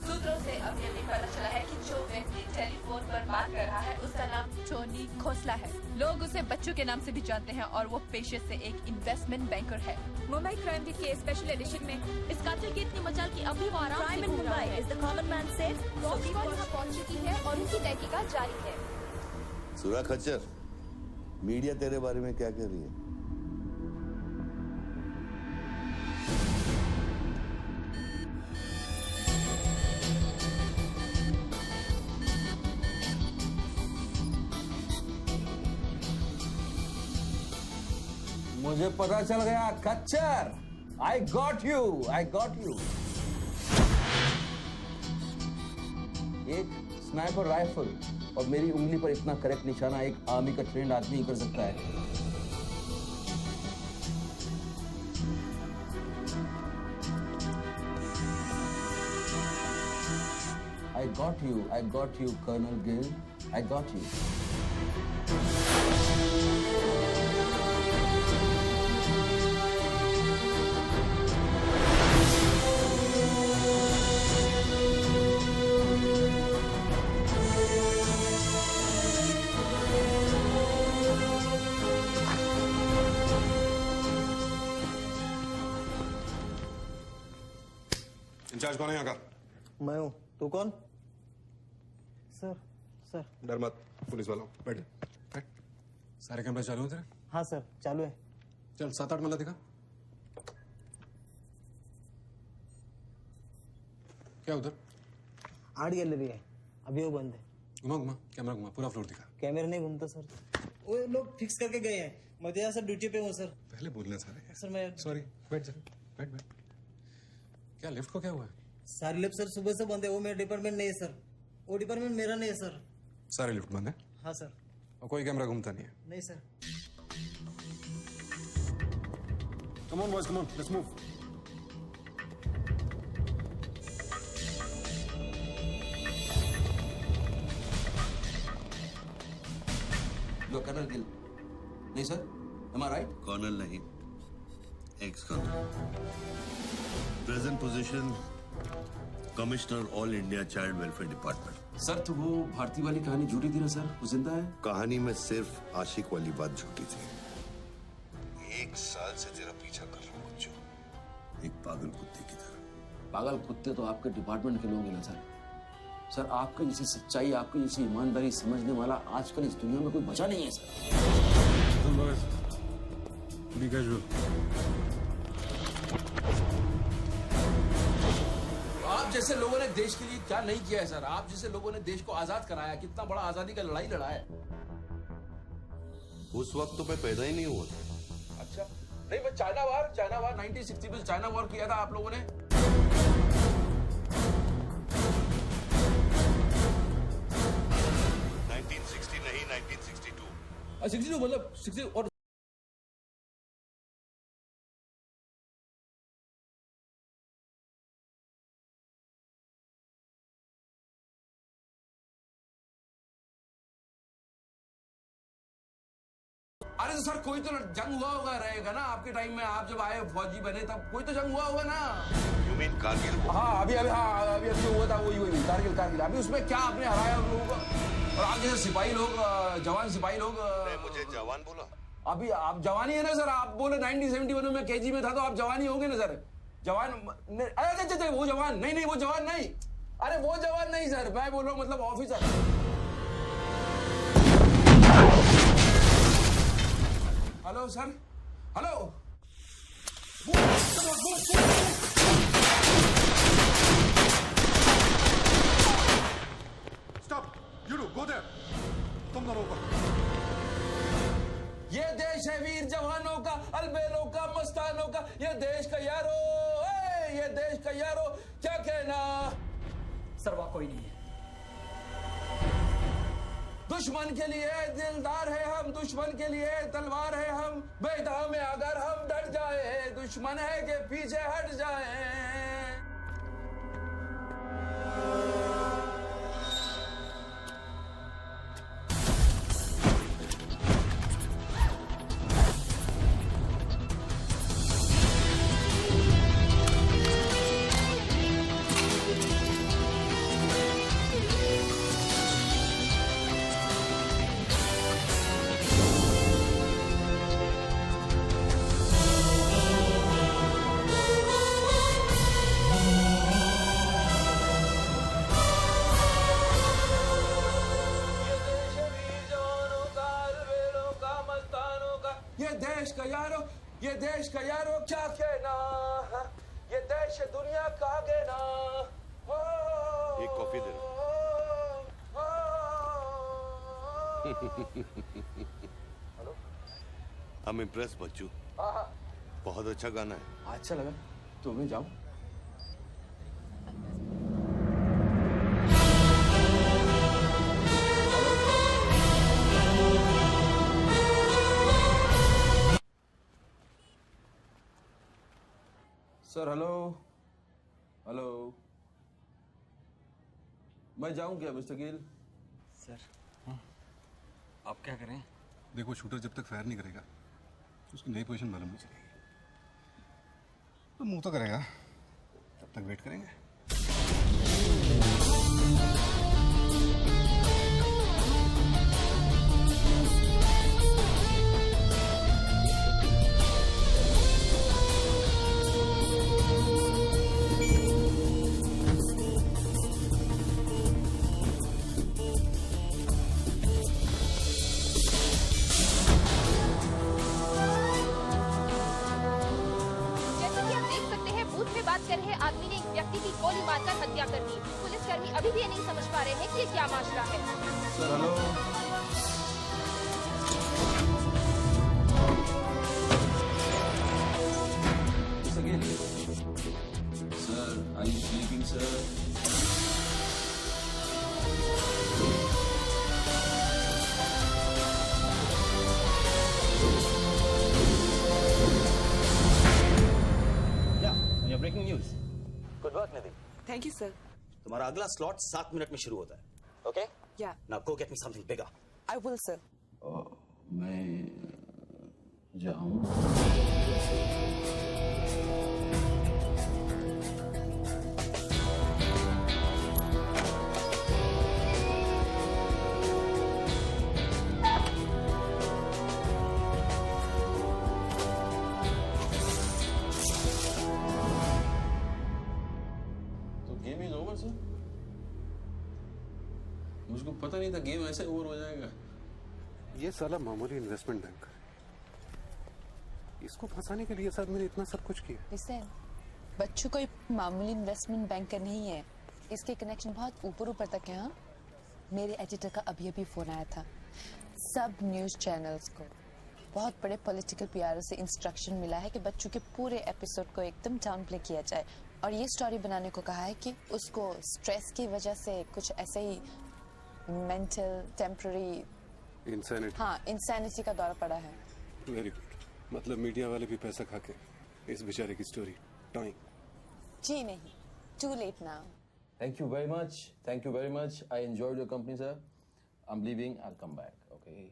सूत्रों से अभी अभी पता चला है कि जो व्यक्ति टेलीफोन पर बात कर रहा है उसका नाम टोनी खोसला है। लोग उसे बच्चों के नाम से भी जानते हैं और वो पेशे से एक इन्वेस्टमेंट बैंकर है। मुंबई क्राइम बीट के स्पेशल एडिशन में इस कातिल की इतनी मचाल की अभी वो आराम से घूम रहा है। Is the common man safe? Police यहाँ पहुंच चुकी है और उनकी तहकीकात जारी है। सुरा खच्चर, मीडिया तेरे बारे में क्या कह रही है? मुझे पता चल गया खच्चर। I got you, I got you. एक स्नाइपर राइफल और मेरी उंगली पर इतना करेक्ट निशाना एक आर्मी का ट्रेंड आदमी ही कर सकता है। I got you, Colonel Gill. I got you. In charge कौन है यहाँ का? मैं हूँ। तू कौन? Sir, sir. डर मत, पुलिस वालों। बैठ बैठ। सारे कैमरे चालू हैं तेरे? हाँ सर, चालू है। चल 7-8 मल्ला दिखा। क्या उधर? आर्ट गैलरी है, अभी वो बंद है। घुमा घुमा, कैमरा घुमा, पूरा फ्लोर दिखा। कैमरा नहीं घूमता सर, वो लोग फिक्स करके गए हैं। मैं तो यहाँ सर ड्यूटी पे हूँ सर। पहले बोलना सारे। सर मैं सॉरी, बैठ जा, बैठ बैठ। क्या लिफ्ट को क्या हुआ है? सारे लिफ्ट सर सुबह से बंद है। वो मेरा डिपार्टमेंट नहीं है सर, वो डिपार्टमेंट मेरा नहीं है सर। सारे लिफ्ट बंद है? हाँ सर। और कोई कैमरा घूमता नहीं है? नहीं sir. Come on boys, come on, let's move. You are Colonel Gill. नहीं सर, am I right? कर्नल नहीं, ex colonel. Present position commissioner all India child welfare department. Sir तो वो भारती वाली कहानी झूठी थी ना सर, वो जिंदा है? कहानी में सिर्फ आशिक वाली बात झूठी थी। 1 साल से तेरा पीछा कर रहा हूँ बच्चों, एक पागल कुत्ते की तरह। पागल कुत्ते तो आपके डिपार्टमेंट के लोग हैं ना सर। सर आपकी जैसी सच्चाई, आपकी जैसी ईमानदारी समझने वाला आजकल इस दुनिया में कोई बचा नहीं है सर। Be casual. आप जैसे लोगों ने देश के लिए क्या नहीं किया है सर? आप जैसे लोगों ने देश को आजाद कराया, कितना बड़ा आजादी का लड़ाई लड़ा है। उस वक्त तो मैं पैदा ही नहीं हुआ था। अच्छा, नहीं बस चाइना वार 1960 में चाइना वॉर किया था आप लोगों ने। 1960 नहीं 1962। 62 मतलब 60 और अरे तो सर कोई तो जंग हुआ होगा रहेगा ना आपके टाइम में, आप जब आए फौजी बने तब कोई तो जंग हुआ होगा ना। You mean Kargil? हाँ अभी जो हुआ था वही कारगिल। अभी उसमें क्या आपने हराया उन लोगों को, और आगे से सिपाही लोग जवान सिपाही लोग। मुझे जवान बोला? अभी आप जवानी है ना सर, आप बोले 1971 में केजी में था तो आप जवानी होंगे ना सर। जवान अरे वो जवान नहीं वो जवान नहीं, अरे वो जवान नहीं सर, मैं बोल रहा हूँ मतलब officer. Hello sir, hello. Stop! You two, go there. तुम दोनों ऊपर। ये देश है वीर जवानों का, अलबेलों का, मस्तानों का, ये देश का यारो, ये देश का यारो, क्या कहना। सर वहाँ कोई नहीं है। दुश्मन के लिए दिलदार है हम, दुश्मन के लिए तलवार है हम, बेटा में अगर हम डट जाए, दुश्मन है के पीछे हट जाए। ये देश का यारो क्या कहना, ये देश दुनिया का कहना। एक coffee they hello, I'm impressed बच्चू। बहुत अच्छा गाना है। अच्छा लगा तो मैं जाऊं। सर हेलो, हेलो, मैं जाऊं क्या मिस्टर गिल? सर आप क्या करें? देखो शूटर जब तक फायर नहीं करेगा तो उसकी नई पोजीशन मालूम नहीं चलेगी, तो मूव तो करेगा, तब तक वेट करेंगे। आदमी ने एक व्यक्ति की गोली मारकर हत्या कर दी। पुलिसकर्मी अभी भी ये नहीं समझ पा रहे हैं कि ये क्या मामला है। Sir hello, sir are you sleeping sir? Breaking news. Good work Nidhi. Thank you sir. तुम्हारा अगला स्लॉट 7 मिनट में शुरू होता है। ओके? या। Now go get me something bigger. I will sir. मैं जाऊं? मुझको पता नहीं था गेम ऐसे ओवर हो जाएगा। ये साला मामूली इन्वेस्टमेंट बैंक, इसको फंसाने के लिए साथ मैंने इतना सब कुछ किया। लिसन, बच्चों कोई मामूली इन्वेस्टमेंट बैंक नहीं है, इसके कनेक्शन बहुत ऊपर ऊपर तक है। हाँ, मेरे एडिटर का अभी अभी फोन आया था, सब न्यूज चैनल्स को बहुत बड़े पॉलिटिकल पीआरओ से इंस्ट्रक्शन मिला है कि बच्चों के पूरे एपिसोड को एकदम डाउन प्ले किया जाए और ये स्टोरी बनाने को कहा है कि उसको स्ट्रेस की वजह से कुछ ऐसे ही मेंटल टेम्पररी इंसैनिटी का दौरा पड़ा है। Very good. मतलब मीडिया वाले भी पैसा खा के इस बेचारे की स्टोरी टाइम। जी नहीं, too late now. Thank you very much. Thank you very much. I enjoyed your company, sir. I'm leaving. I'll come back. Okay.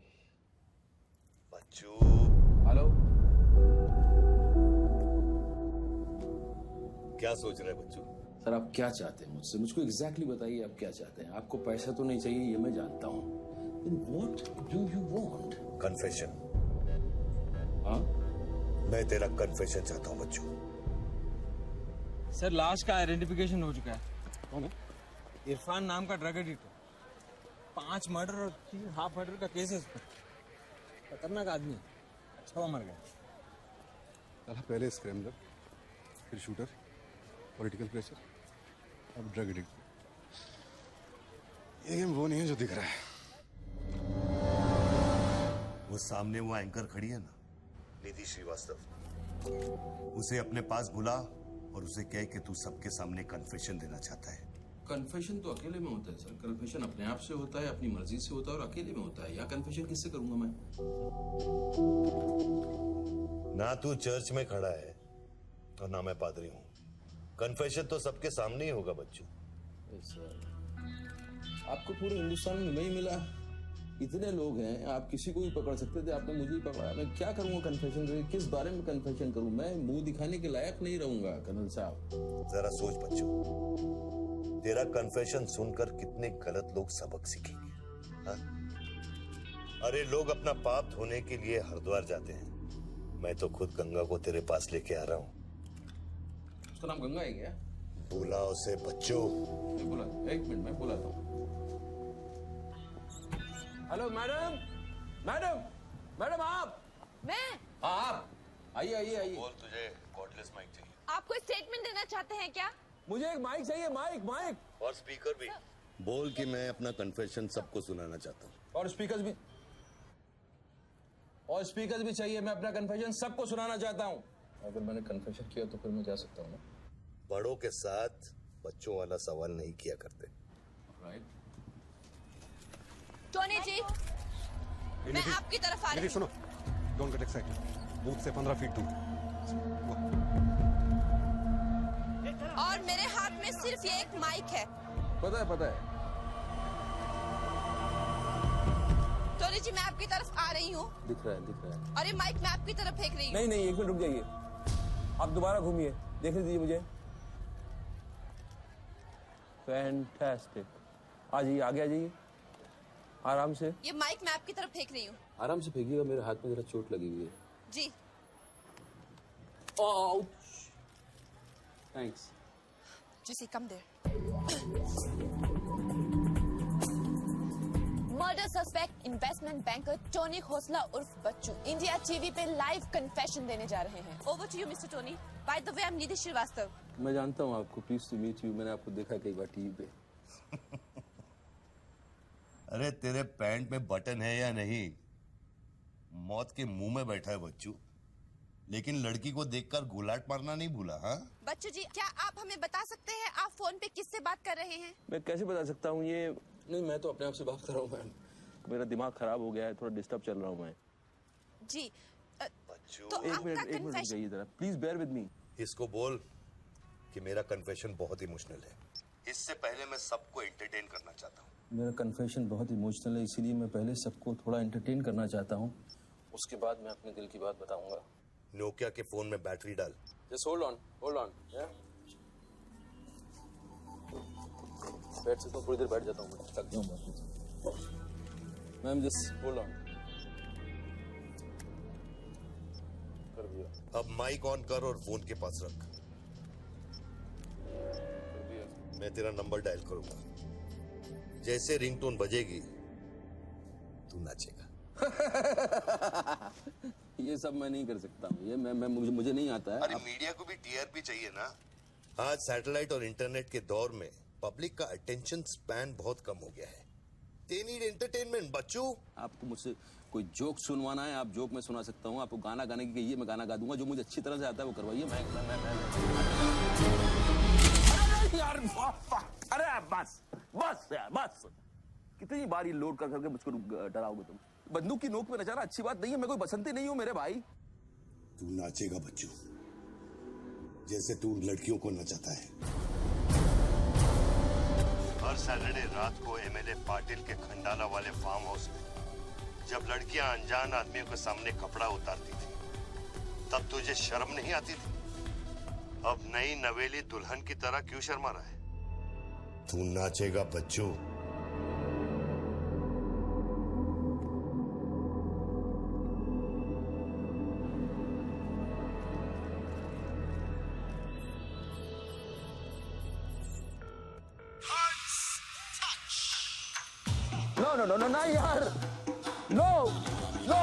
Bachchu. Hello. क्या सोच रहे हैं बच्चू? सर आप क्या चाहते हैं मुझसे? मुझको एग्जैक्टली बताइए आप क्या चाहते हैं। आपको पैसा तो नहीं चाहिए ये मैं जानता हूँ। Then what do you want? Confession. हाँ? मैं तेरा कन्फेशन चाहता हूँ बच्चू। सर लाश का आइडेंटिफिकेशन हो चुका है। कौन है? इरफान नाम का ड्रग एडिक्ट है। 5 मर्डर और 3 हाफ मर्डर का केस है इस पर। खतरनाक आदमी है। अच्छा वो मर गया। साला पहले स्क्रैमलर, फिर शूटर, पॉलिटिकल प्रेशर, अब ड्रग एडिक्ट। ये गेम वो नहीं है जो दिख रहा है। वो सामने वो एंकर खड़ी है ना, निधि श्रीवास्तव। उसे अपने पास बुला और उसे कह कि तू सबके सामने कन्फेशन देना चाहता है। कन्फेशन तो अकेले में होता है सर। कन्फेशन अपने आप से होता है, अपनी मर्जी से होता है और अकेले में होता है। या कन्फेशन किससे करूंगा मैं? ना तू चर्च में खड़ा है और ना मैं पादरी हूँ। कन्फेशन तो सबके सामने ही होगा बच्चू। आपको पूरे हिंदुस्तान में नहीं मिला। इतने लोग हैं, आप किसी को भी पकड़ सकते थे, आपने मुझे ही पकड़ा। मैं क्या करूंगा कन्फेशन करके? किस बारे में कन्फेशन करूं? मैं मुंह दिखाने के लायक नहीं रहूंगा कर्नल साहब। जरा सोच बच्चू, तेरा कन्फेशन सुनकर कितने गलत लोग सबक सीखेंगे। हाँ? अरे लोग अपना पाप धोने के लिए हरिद्वार जाते हैं। मैं तो खुद गंगा को तेरे पास लेके आ रहा हूँ। उसका नाम गंगा है क्या? बुला उसे बच्चू। बुला, एक मिनट मैं बुलाता हूँ। हेलो मैडम, मैडम, मैडम आप? मैं? आप आइए आइए आइए। बोल, तुझे कॉर्डलेस माइक चाहिए? आपको स्टेटमेंट देना चाहते हैं क्या? मुझे एक माइक चाहिए, माइक माइक और स्पीकर भी। बोल कि मैं अपना कन्फेशन सबको सुनाना चाहता हूँ। और स्पीकर्स भी चाहिए। मैं अपना कन्फेशन सबको सुनाना चाहता हूँ। अगर मैंने कन्फेशन किया तो फिर मैं जा सकता हूँ ना? बड़ों के साथ बच्चों वाला सवाल नहीं किया करते। राइट। टोनी जी, मैं आपकी तरफ आ रही हूँ। सुनो, डोंट गेट एक्साइटेड। बूथ से 15 फीट दूर। और मेरे हाथ में सिर्फ ये एक माइक है। पता है। टोनी जी, मैं आपकी तरफ आ रही हूँ। दिख रहा है। और ये माइक मैं आपकी तरफ फेंक रही हूँ। नहीं, एक मिनट रुक जाइए। आप दोबारा घूमिए, देखने दीजिए मुझे। फैंटास्टिक। आ जाइए, आगे आ जाइए, आराम से। ये माइक मैं आपकी तरफ फेंक रही हूँ। आराम से फेंकिएगा, मेरे हाथ में जरा चोट लगी हुई है। जी। Thanks. Jesse, come there. Murder suspect investment banker Tony Khosla उर्फ बच्चू इंडिया टीवी पे लाइव कन्फेशन देने जा रहे हैं। Over to you mister Tony. By the way, I am Nidhi Shrivastava. मैं जानता हूँ आपको, प्लीज टू मीट यू। मैंने आपको देखा कई बार टीवी पे। अरे तेरे पैंट में बटन है या नहीं? मौत के मुंह में बैठा है बच्चू, लेकिन लड़की को देखकर गुलाट मारना नहीं भूला। हाँ बच्चू जी, क्या आप हमें बता सकते हैं आप फोन पे किससे बात कर रहे हैं? मैं कैसे बता सकता हूँ ये? नहीं, मैं तो अपने आप से बात कर रहा हूँ मैम। मेरा दिमाग खराब हो गया है, थोड़ा डिस्टर्ब चल रहा हूँ मैं। जी बच्चू, तो एक मिनट रुक जाइए जरा, प्लीज बेयर विद मी। इसको बोल कि मेरा कन्फेशन बहुत इमोशनल है। इससे पहले मैं सबको एंटरटेन करना चाहता हूँ। मेरा कन्फेशन बहुत इमोशनल है, इसीलिए मैं पहले सबको थोड़ा एंटरटेन करना चाहता हूँ, उसके बाद मैं अपने दिल की बात बताऊंगा। नोकिया के फोन में बैटरी डाल। जस्ट होल्ड ऑन बैठ सकता हूँ, थोड़ी देर बैठ जाता हूँ, मैं थक गया हूँ। मैम जस्ट होल्ड ऑन कर दिया। अब माइक ऑन कर और फोन के पास रख। मैं तेरा नंबर डायल करूंगा, जैसे रिंगटोन बजेगी तू नाचेगा। ये सब मैं नहीं कर सकता हूँ, ये मैं मुझे नहीं आता है। अरे मीडिया को भी टीआरपी चाहिए ना। आज सैटेलाइट और इंटरनेट के दौर में पब्लिक का अटेंशन स्पैन बहुत कम हो गया है। They need entertainment, बच्चू। आपको मुझसे कोई जोक सुनवाना है आप जोक में सुना सकता हूँ, आपको गाना गाने की कहिए मैं गाना गा दूंगा, जो मुझे अच्छी तरह से आता है वो करवाइए। मैं यार अरे बस बस यार बस, कितनी बार ये लोड कर करके मुझको डराओगे तुम? बंदूक की नोक पे नचाना अच्छी बात नहीं है, मैं कोई बसंती नहीं हूँ मेरे भाई। तू नाचेगा बच्चू, जैसे तू लड़कियों को नचाता है। हर सैटरडे रात को एमएलए पाटिल के खंडाला वाले फार्म हाउस में जब लड़कियां अनजान आदमियों के सामने कपड़ा उतारती थी, तब तुझे शर्म नहीं आती थी? अब नई नवेली दुल्हन की तरह क्यों शर्मा रहा है? तू नाचेगा बच्चू। नो ना यार, नो नो।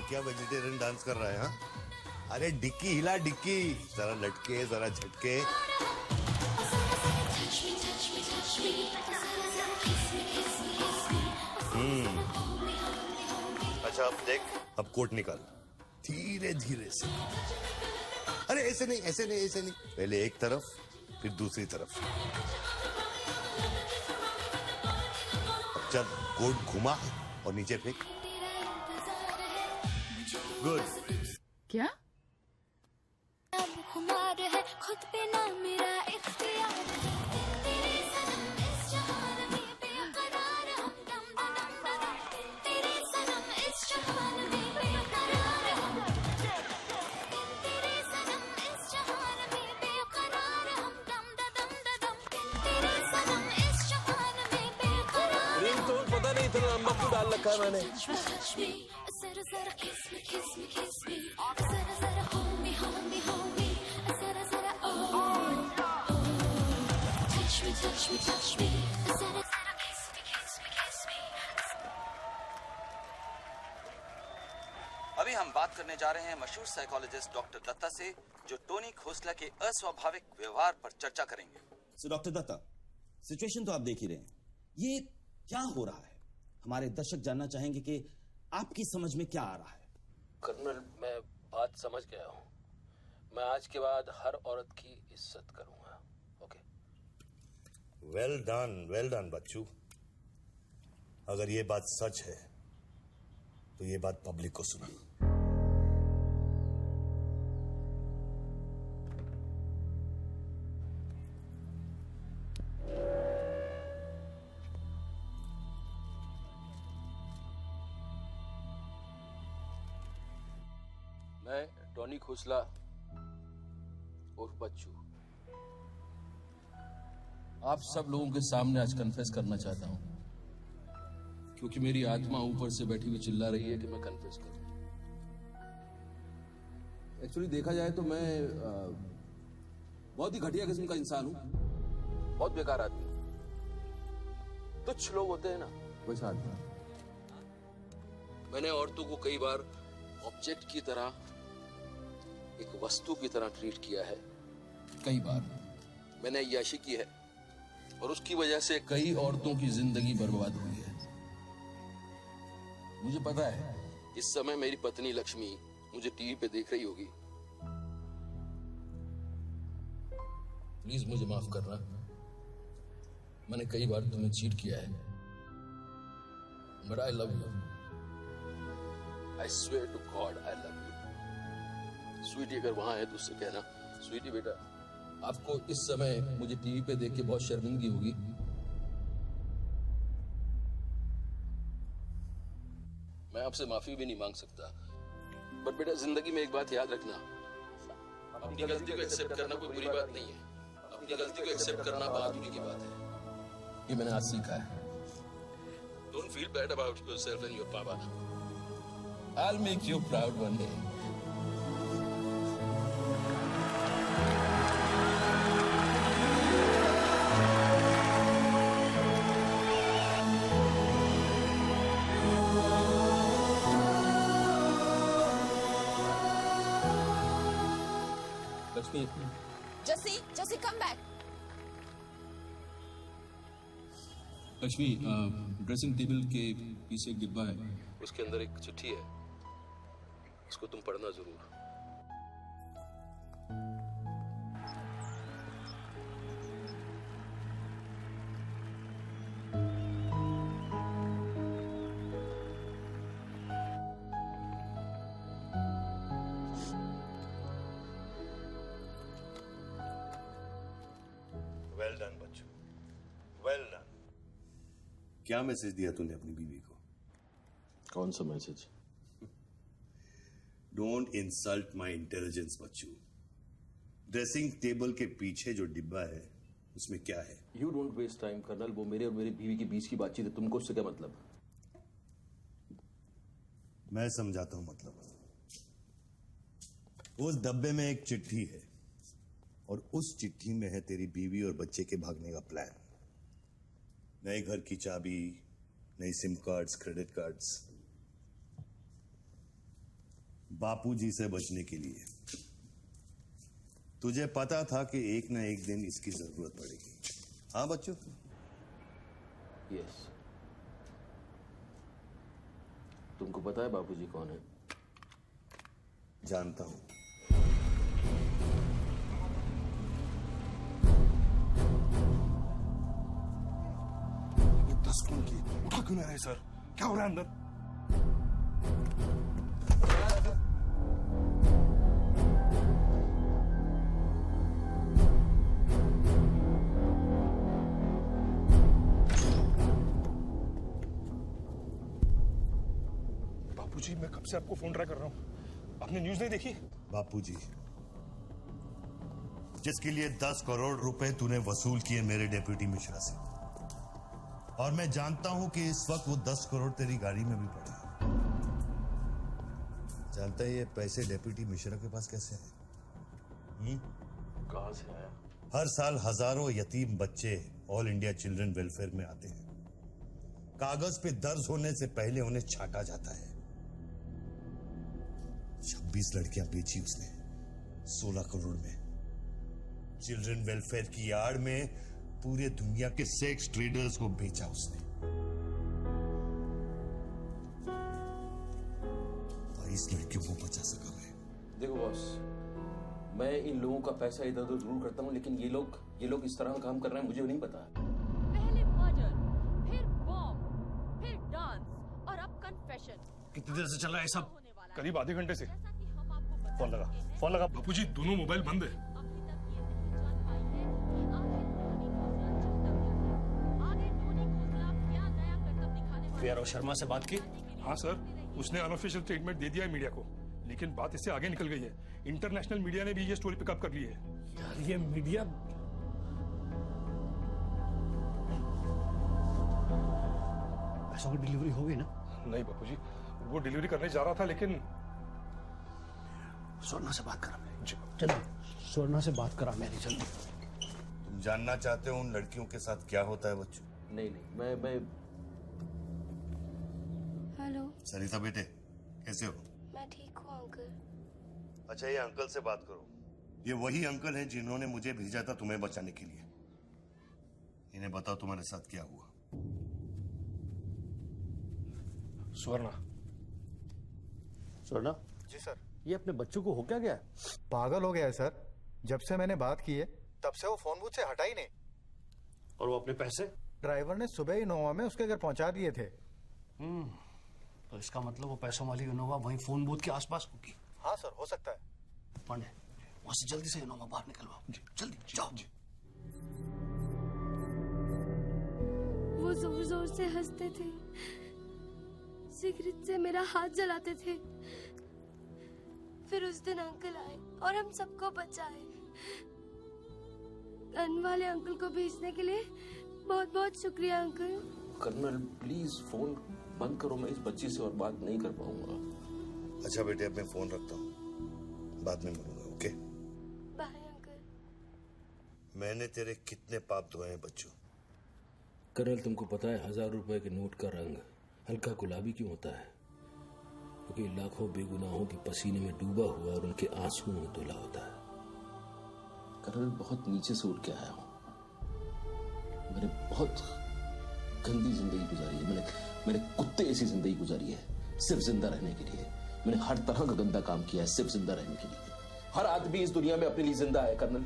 क्या वेजिटेरियन डांस कर रहा है? हाँ, अरे डिक्की हिला, डिक्की जरा लटके जरा झटके। अच्छा अब देख, अब कोट निकाल धीरे धीरे से। अरे ऐसे नहीं ऐसे नहीं ऐसे नहीं, पहले एक तरफ फिर दूसरी तरफ। अब चल कोट घुमा और नीचे फेंक। गुड। क्या? खुमार है खुद पे ना मेरा इख्तियार, तेरे सनम इस जहान में बेकरार, हम दम दम दम, तेरे सनम इस जहान में बेकरार, हम तेरे सनम इस जहान में बेकरार, हम दम दम दम, तेरे सनम इस जहान में बेकरार। रिंगटोन पता नहीं इतना लंबा क्यों डाल रखा है मैंने। जरा जरा kiss me जरा जरा hold me जरा जरा touch me जरा जरा kiss me। अभी हम बात करने जा रहे हैं मशहूर साइकोलॉजिस्ट डॉक्टर दत्ता से, जो टोनी खोसला के अस्वाभाविक व्यवहार पर चर्चा करेंगे। सो डॉक्टर दत्ता, सिचुएशन तो आप देख ही रहे हैं, ये क्या हो रहा है? हमारे दर्शक जानना चाहेंगे कि आपकी समझ में क्या आ रहा है। कर्नल, मैं बात समझ गया हूँ। मैं आज के बाद हर औरत की इज्जत करूंगा। ओके? वेल डन बच्चू। अगर ये बात सच है तो ये बात पब्लिक को सुना। मैं टोनी खोसला उर्फ बच्चू आप सब लोगों के सामने आज कन्फेस करना चाहता हूं, क्योंकि मेरी आत्मा ऊपर से बैठी हुई चिल्ला रही है कि मैं कन्फेस करूं। एक्चुअली देखा जाए तो मैं बहुत ही घटिया किस्म का इंसान हूं, बहुत बेकार आदमी। तुच्छ लोग होते हैं ना, वैसा आदमी। मैंने औरतों को कई बार ऑब्जेक्ट की तरह, एक वस्तु की तरह ट्रीट किया है। कई बार मैंने अय्याशी की है और उसकी वजह से कई औरतों की जिंदगी बर्बाद हुई है। मुझे पता है इस समय मेरी पत्नी लक्ष्मी मुझे टीवी पे देख रही होगी। प्लीज मुझे माफ करना, मैंने कई बार तुम्हें चीट किया है, but I love you. I swear to God, I love you. Sweetie अगर वहां है तो उससे कहना, स्वीटी बेटा, आपको इस समय मुझे टीवी पे देख के बहुत शर्मिंदगी होगी। मैं आपसे माफी भी नहीं मांग सकता, बट बेटा जिंदगी में एक बात याद रखना, अपनी गलती को एक्सेप्ट करना कोई बुरी बात नहीं है, अपनी गलती को एक्सेप्ट करना बहादुरी की बात है। ये मैंने आज सीखा है। Don't feel bad about yourself and your papa. I'll make you proud one day. जसी come back. Lakshmi, dressing table के पीछे एक डिब्बा है, उसके अंदर एक चिट्ठी है, उसको तुम पढ़ना जरूर। वेल डन बच्चों, वेल डन। क्या मैसेज दिया तूने अपनी बीवी को? कौन सा message? Don't insult my intelligence बच्चू। ड्रेसिंग टेबल के पीछे जो डिब्बा है उसमें क्या है? You don't waste time colonel, वो मेरे और मेरी बीवी के बीच की बातचीत है, तुमको उससे क्या मतलब? मैं समझाता हूं मतलब। उस डब्बे में एक चिट्ठी है और उस चिट्ठी में है तेरी बीवी और बच्चे के भागने का प्लान। नए घर की चाबी, नई सिम कार्ड्स, क्रेडिट कार्ड्स, बापूजी से बचने के लिए। तुझे पता था कि एक ना एक दिन इसकी जरूरत पड़ेगी। हाँ बच्चों? यस। तुमको पता है बापूजी कौन है? जानता हूं। ये 10 खून की उठा क्यों नहीं रहे सर? क्या हो रहा है अंदर? बापूजी, मैं कब से आपको फोन ट्राई कर रहा हूं, आपने न्यूज नहीं देखी? बापूजी, जिसके लिए 10 करोड़ रुपए तूने वसूल किए मेरे डेप्यूटी मिश्रा से, और मैं जानता हूं कि इस वक्त वो 10 करोड़ तेरी गाड़ी में भी पड़े हैं। जानता है ये पैसे डेप्यूटी मिश्रा के पास कैसे आए? कहां से आया? हर साल हजारों यतीम बच्चे ऑल इंडिया चिल्ड्रन वेलफेयर में आते हैं। कागज पे दर्ज होने से पहले उन्हें छांटा जाता है। 26 लड़कियां बेची उसने 16 करोड़ में। चिल्ड्रन वेलफेयर की आड़ में पूरे दुनिया के सेक्स ट्रेडर्स को बेचा उसने। 22 लड़कियों को बचा सका मैं। देखो बॉस, मैं इन लोगों का पैसा इधर उधर जरूर करता हूँ, लेकिन ये लोग इस तरह काम कर रहे हैं मुझे नहीं पता। पहले मर्डर, फिर बॉम्ब, फिर डांस और अब कन्फेशन। कितनी देर से चल रहा है सब? करीब आधे घंटे से। फोन लगा। बापूजी, दोनों मोबाइल बंद है। वीआरओ शर्मा से बात की? हाँ सर, उसने अनऑफिशियल स्टेटमेंट दे दिया है मीडिया को, लेकिन बात इससे आगे निकल गई है। इंटरनेशनल मीडिया ने भी ये स्टोरी पिकअप कर ली है। यार ये मीडिया पैसों की डिलीवरी हो गई ना? नहीं बापूजी, वो डिलीवरी करने जा रहा था, लेकिन स्वर्णा से बात करा मेरी। चलो स्वर्णा से बात करा मेरी जल्दी। तुम जानना चाहते हो उन लड़कियों के साथ क्या होता है बच्चों? नहीं, मैं हेलो सरिता बेटे, कैसे हो? मैं ठीक हूँ अंकल। अच्छा, ये अंकल से बात करो। ये वही अंकल हैं जिन्होंने मुझे भेजा था तुम्हें बचाने के लिए। इन्हें बताओ तुम्हारे साथ क्या हुआ। स्वर्णा जी सर। ये अपने बच्चों को हो क्या गया? पागल हो गया है सर। जब से मैंने बात की है तब से वो फोन बूथ से हटा ही नहीं। और वो अपने पैसे? ड्राइवर ने सुबह इनोवा में उसके घर पहुंचा दिए थे। तो इसका मतलब वो पैसों वाली इनोवा वहीं फोन बूथ के आसपास होगी। हाँ सर, हो सकता है। पांडे, वहां से जल्दी से इनोवा बाहर निकलवाओ। जल्दी जाओ। वो जोर जोर से हंसते थे, सिगरेट से मेरा हाथ जलाते थे। फिर उस दिन अंकल आए और हम सबको बचाए। गन वाले अंकल को भेजने के लिए बहुत बहुत शुक्रिया अंकल। कर्नल प्लीज फोन बंद करो, मैं इस बच्ची से और बात नहीं कर पाऊंगा। अच्छा बेटे, अब मैं फोन रखता हूँ, बाद में मिलूंगा। Okay bye uncle. मैंने तेरे कितने पाप धोए हैं बच्चों। कर्नल, तुमको पता है 1000 रुपए के नोट का रंग हल्का गुलाबी क्यों होता है? क्योंकि लाखों बेगुनाहों के पसीने में डूबा हुआ और उनके आंसुओं में धुला होता है। कर्नल बहुत नीचे से उठ के आया हूं। मैंने बहुत गंदी जिंदगी गुजारी है। मैंने कुत्ते ऐसी जिंदगी गुजारी है सिर्फ जिंदा रहने के लिए। मैंने हर तरह का गंदा काम किया है सिर्फ जिंदा रहने के लिए। हर आदमी इस दुनिया में अपने लिए जिंदा है कर्नल।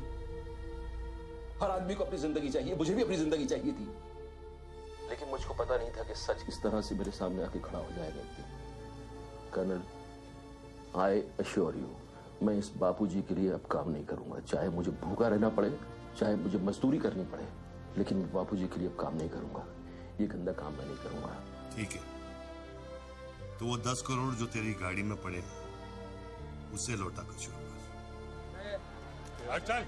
हर आदमी को अपनी जिंदगी चाहिए, मुझे भी अपनी जिंदगी चाहिए थी, लेकिन मुझको पता नहीं था कि सच इस तरह से मेरे सामने आके खड़ा हो जाएगा एक दिन। कर्नल, आई अश्योर यू, मैं इस बापूजी के लिए अब काम नहीं करूंगा। चाहे मुझे भूखा रहना पड़े, चाहे मुझे मजदूरी करनी पड़े, लेकिन मैं बापूजी के लिए अब काम नहीं करूंगा। ये गंदा काम मैं नहीं करूंगा। ठीक है, तो वो 10 करोड़ जो तेरी गाड़ी में पड़े उसे लौटा कर शुरू कर। हट चल,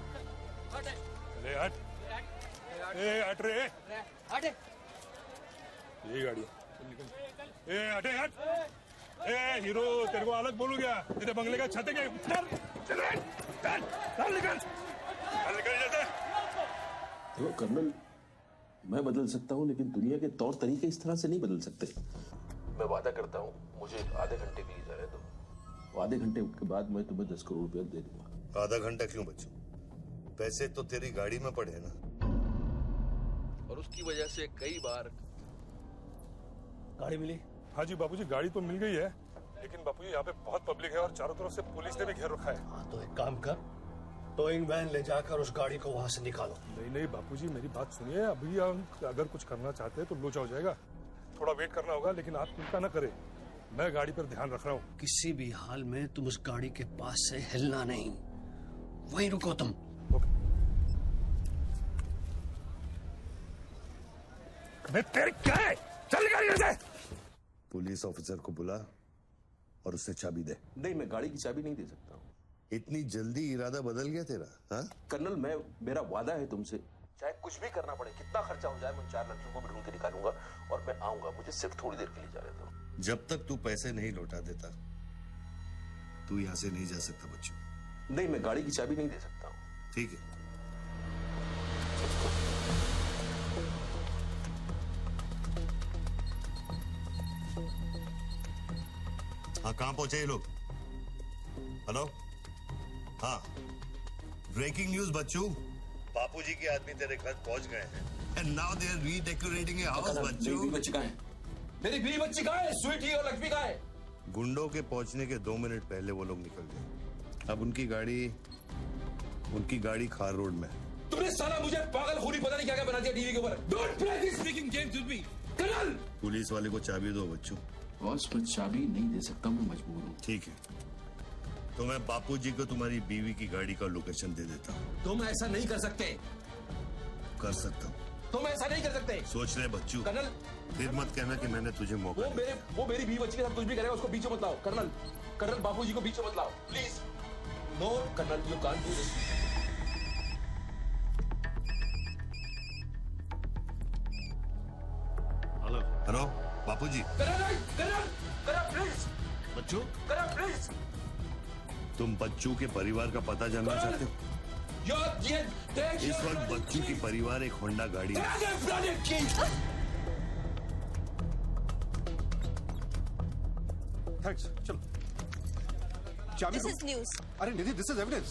ले हट, ए हट रे, हट, ये गाड़ी निकल, ए हटे हट, ए हीरो तेरे को अलग बोलू क्या? तेरे बंगले का छत है क्या? चल निकल जल्दी। देखो कर्नल, मैं बदल सकता हूँ, लेकिन दुनिया के तौर तरीके इस तरह से नहीं बदल सकते। मैं वादा करता हूँ, मुझे आधे घंटे के लिए जाने दो। आधे घंटे के बाद मैं तुम्हें 10 करोड़ रुपया दे दूंगा। आधा घंटा क्यों बच्चों? पैसे तो तेरी गाड़ी में पड़े हैं ना। और उसकी वजह से कई बार गाड़ी मिली? हाँ जी बापूजी, गाड़ी तो मिल गई है, लेकिन बापूजी यहाँ पे बहुत पब्लिक है और चारों तरफ से पुलिस ने भी घेर रखा है। हाँ तो एक काम कर, टोइंग वैन ले जाकर उस गाड़ी को वहाँ से निकालो। नहीं बापूजी, मेरी बात सुनिए। अभी हम अगर कुछ करना चाहते हैं तो लोचा हो जाएगा। थोड़ा वेट करना होगा, लेकिन आप चिंता न करें, मैं गाड़ी पर ध्यान रख रहा हूँ। किसी भी हाल में तुम उस गाड़ी के पास से हिलना नहीं, वहीं रुको तुम। तेरे क्या है? चल गाड़ी से। पुलिस ऑफिसर को बुला और उससे चाबी दे। नहीं, मैं गाड़ी की चाबी नहीं दे सकता हूँ। इतनी जल्दी इरादा बदल गया तेरा? हाँ कर्नल, मेरा वादा है तुमसे, चाहे कुछ भी करना पड़े, कितना खर्चा हो जाए, मैं 4 लड़कियों को ढूंढ के निकालूंगा और मैं आऊंगा। मुझे सिर्फ थोड़ी देर के लिए जाने दो। जब तक तू पैसे नहीं लौटा देता तू यहाँ से नहीं जा सकता बच्चों। नहीं, मैं गाड़ी की चाबी नहीं दे सकता हूँ। ठीक है, हाँ कहाँ पहुंचे ये लोग? हेलो, हाँ ब्रेकिंग न्यूज बच्चों, बापूजी के आदमी तेरे घर पहुंच गए हैं and now they are redecorating a house. बच्चों, मेरी बच्ची कहाँ है? मेरी बीवी बच्ची कहाँ है? स्वीटी और लक्ष्मी कहाँ है? गुंडों के पहुंचने के 2 मिनट पहले वो लोग निकल गए। अब उनकी गाड़ी खार रोड में। तुमने साला मुझे पागल खूनी पता नहीं क्या क्या बना दिया टीवी के ऊपर। Don't play this speaking games with me colonel. Police वाले को चाबी दो बच्चों। बॉस, मैं चाबी नहीं दे सकता, मैं मजबूर हूँ। ठीक है, तो मैं बापूजी को तुम्हारी बीवी की गाड़ी का लोकेशन दे देता हूँ। तुम ऐसा नहीं कर सकते। कर सकता हूँ। तुम ऐसा नहीं कर सकते। सोच रहे बच्चों। कर्नल, फिर मत कहना कि मैंने तुझे मौका वो मेरी बीवी बच्ची के साथ कुछ भी करेगा, उसको बीच में मत लाओ। कर्नल, बापूजी को बीच में मत लाओ please. No colonel, you can't do this. Hello Bapuji. Colonel please. बच्चों, प्लीज। तुम बच्चों के परिवार का पता जानना चाहते हो? इस वक्त बच्चों की परिवार एक होंडा गाड़ी है। थैंक्स, चलो। चाबी दिस इज न्यूज। अरे निधि, दिस इज एविडेंस।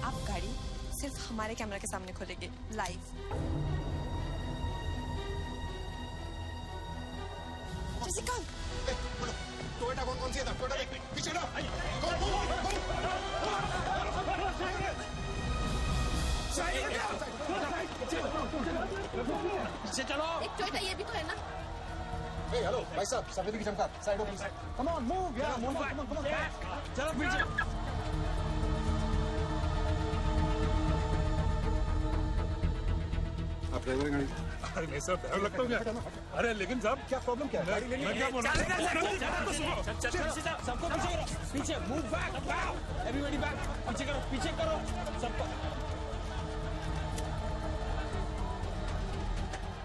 आप गाड़ी सिर्फ हमारे कैमरा के सामने खोलेंगे लाइव। जैसिका, टोयोटा कौन सी है? टोयोटा देख पीछे ना। चलो। एक टोयोटा ये भी तो है ना? हेलो भाई साहब, सफेदी की चमका, side please. Come on move यार, मूव कम ऑन। चलो पीछे। आप ड्राइवर गाड़ी? अरे मैं सब ड्राइवर लगता हूँ क्या? अरे लेकिन साहब क्या प्रॉब्लम क्या है? मैं क्या बोल रहा हूँ? सबको पीछे मूव बैक, एवरीबॉडी बैक, पीछे करो सबको।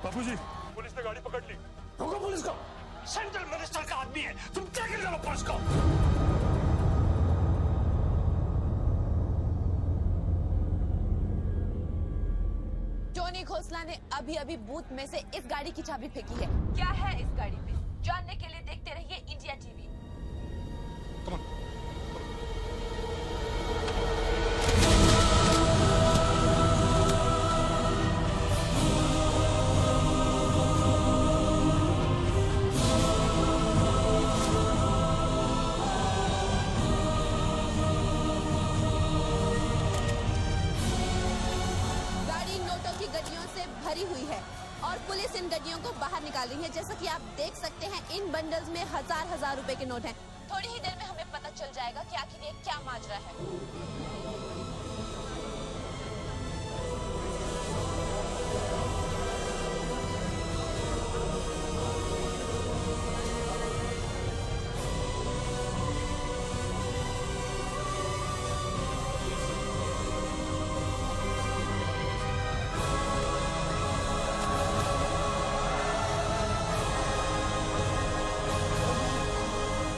बापूजी, पुलिस ने गाड़ी पकड़ ली। रोको पुलिस को, सेंट्रल मिनिस्टर का आदमी है, तुम क्या कर रहे हो पुलिस को? टोनी खोसला ने अभी बूथ में से इस गाड़ी की चाबी फेंकी है। क्या है इस गाड़ी में? जानने के लिए देखते रहिए इंडिया टीवी। Come on. गाड़ी नोटों की गड्डियों से भरी हुई है और पुलिस इन गड्डियों को बाहर निकाल रही है। जैसा कि आप देख सकते हैं, इन बंडल्स में हजार रुपए के नोट हैं। थोड़ी ही देर में हमें पता चल जाएगा कि आखिर ये क्या माजरा है।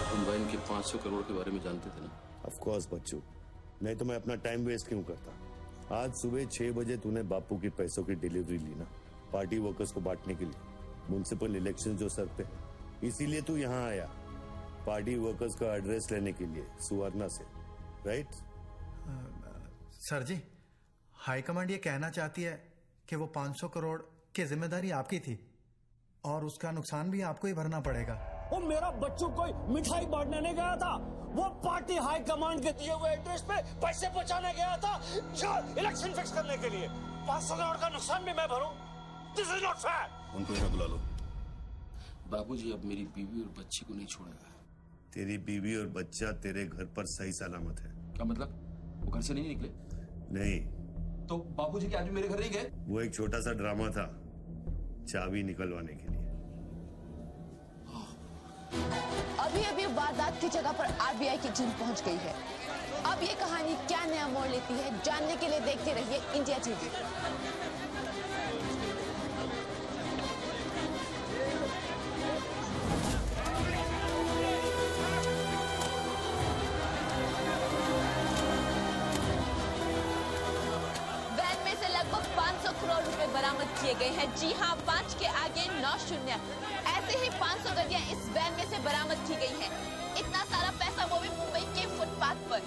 तुम बहन के 500 करोड़ के बारे में जानते थे ना? ऑफ कोर्स बच्चू, नहीं तो मैं अपना टाइम वेस्ट क्यों करता। आज सुबह 6 बजे तूने बापू की पैसों की डिलीवरी ली ना, पार्टी वर्कर्स को बांटने के लिए। म्युनिसिपल इलेक्शन जो सर पे, इसीलिए तू यहाँ आया, पार्टी वर्कर्स का एड्रेस लेने के लिए सुवर्णा से, राइट? सर जी, हाईकमांड ये कहना चाहती है कि वो 500 करोड़ की जिम्मेदारी आपकी थी और उसका नुकसान भी आपको ही भरना पड़ेगा। वो मेरा बच्चू कोई मिठाई बांटने नहीं गया था, वो पार्टी हाई कमांड के दिए हुए एड्रेस पे पैसे पहुंचाने गया था जो इलेक्शन फिक्स करने के लिए। 500 करोड़ का नुकसान भी मैं भरूं? This is not fair. उनको यहाँ बुला लो। बाबूजी अब मेरी बीवी और बच्ची को नहीं छोड़ेगा। तेरी बीवी और बच्चा तेरे घर पर सही सलामत है। क्या मतलब? वो घर से नहीं निकले? नहीं। तो बाबूजी क्या आज भी मेरे घर नहीं गए? वो एक छोटा सा ड्रामा था, चाबी निकलवाने के लिए। अभी वारदात की जगह पर आरबीआई की टीम पहुंच गई है। अब ये कहानी क्या नया मोड़ लेती है, जानने के लिए देखते रहिए इंडिया टीवी। वैन में से लगभग 500 करोड़ रुपए बरामद किए गए हैं। जी हाँ, 5 के आगे 9 शून्य। ऐसे ही 500 गड्डियां इस वैन में से बरामद की गई हैं। इतना सारा पैसा, वो भी मुंबई के फुटपाथ पर।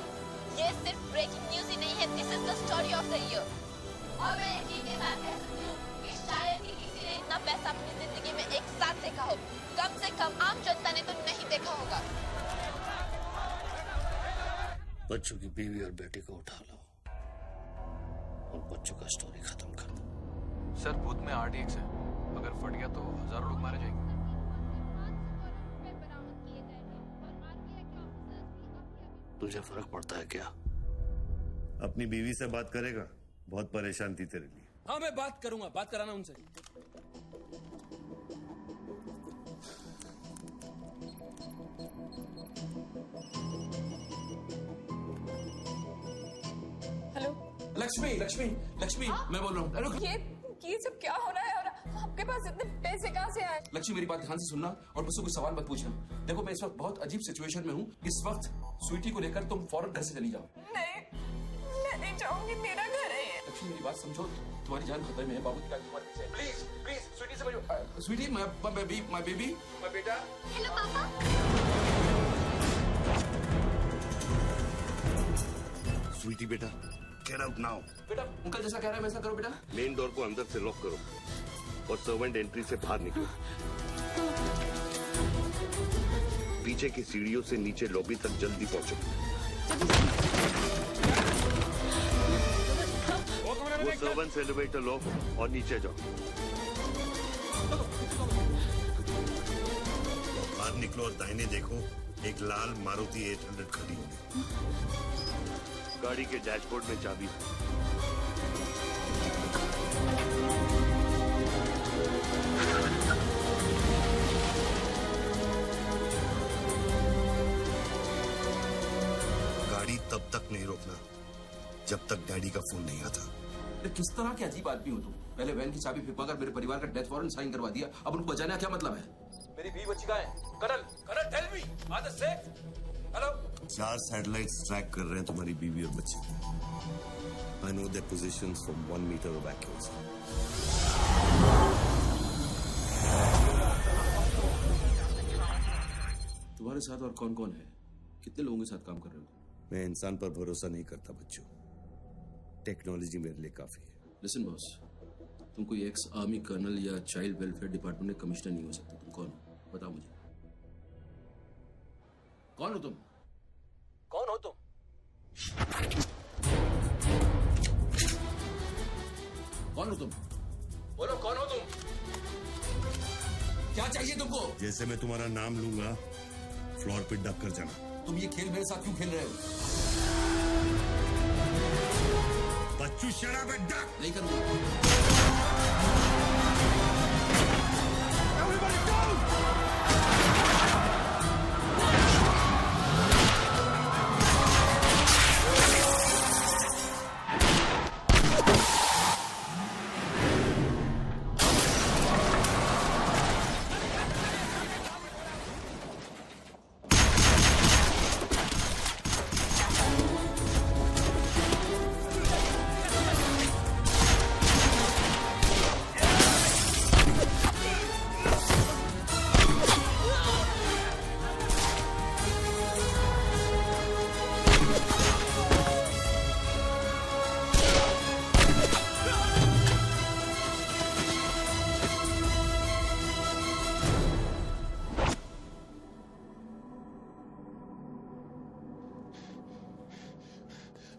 ये सिर्फ ब्रेकिंग न्यूज ही नहीं है, this is the story of the year. और मैं यकीन के साथ कह सकती हूँ कि शायद ही किसी ने इतना पैसा अपनी जिंदगी में एक साथ देखा हो। कम से कम आम जनता ने तो नहीं देखा होगा। बच्चों की बीवी और बेटी को उठा लो और बच्चों का स्टोरी खत्म कर दो। सर, बूथ में RTX है, अगर फट गया तो हजारों लोग मारे जाएंगे। तुझे फर्क पड़ता है क्या? अपनी बीवी से बात करेगा? बहुत परेशान थी तेरे लिए। हाँ, मैं बात करूंगा, बात कराना उनसे। हेलो लक्ष्मी, मैं बोल रहा हूँ। हेलो ये सब क्या हो रहा है और आपके पास इतने पैसे कहाँ से आए? लक्ष्मी, मेरी बात ध्यान से सुनना और मुझसे कोई सवाल मत पूछना। देखो, मैं इस वक्त बहुत अजीब सिचुएशन में हूँ। इस वक्त स्वीटी को लेकर तुम फौरन घर से चली जाओ। नहीं, मैं नहीं जाऊंगी, मेरा घर है ये। लक्ष्मी, मेरी बात समझो, तुम्हारी जान खतरे में है। बाबू की तुम्हारे पीछे। प्लीज स्वीटी समझो। स्वीटी, माय बेबी, माय बेटा। हेलो पापा। स्वीटी बेटा, गेट आउट नाउ। बेटा, अंकल जैसा कह रहा है वैसा करो बेटा। मेन डोर को अंदर से लॉक करो और सर्वेंट एंट्री से बाहर निकलो। पीछे की सीढ़ियों से नीचे लॉबी तक जल्दी पहुंचो। वो सर्वेंट्स एलिवेटर लॉक और नीचे जाओ। बाहर निकलो और दाहिने देखो, एक लाल मारुति 800 खड़ी होगी। गाड़ी के डैशबोर्ड में चाबी है। गाड़ी तब तक नहीं रोकना जब तक डैडी का फोन नहीं आता। किस तरह के अजीब आदमी हो तुम? पहले वैन की चाबी फिरवा कर मेरे परिवार का डेथ वारंट साइन करवा दिया, अब उनको बचाने का क्या मतलब है? मेरी बीवी बच्ची कहाँ है? Colonel tell me, are they safe? Hello? 4 satellites track कर रहे हैं तुम्हारी बीवी और बच्चे को। I know their positions from 1 meter of accuracy. तुम्हारे साथ और कौन कौन है? कितने लोगों के साथ काम कर रहे हो? मैं इंसान पर भरोसा नहीं करता बच्चों, टेक्नोलॉजी मेरे लिए काफी है। लिसन बॉस, तुम कोई एक्स आर्मी कर्नल या चाइल्ड वेलफेयर डिपार्टमेंट के कमिश्नर नहीं हो सकते। तुम कौन हो बताओ मुझे, कौन हो तुम? कौन हो तुम? कौन हो तुम? बोलो कौन हो तुम? क्या चाहिए तुमको? जैसे मैं तुम्हारा नाम लूंगा फ्लोर पे डक कर जाना। तुम ये खेल मेरे साथ क्यों खेल रहे हो? बच्चू शराब है, डक नहीं करूंगा।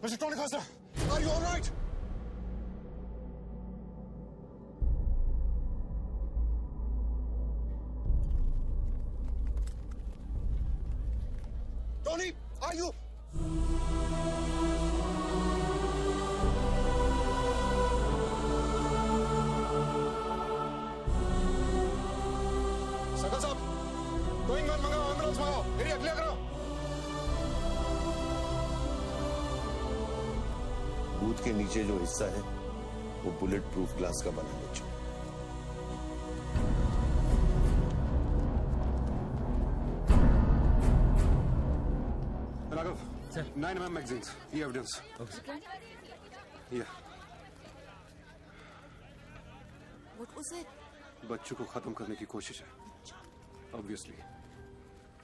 Mr. Tony Costa, are you all right? Tony, are you? Sakal साहब, गोइंग मैन मंगाओ, एम्बुलेंस मंगाओ, एरिया क्लियर करो। बूथ के नीचे जो हिस्सा है वो बुलेट प्रूफ ग्लास का बना है बच्चों। राघव, 9mm magazines, ये एविडेंस। ये What was it? बच्चों को खत्म करने की कोशिश है। ऑब्वियसली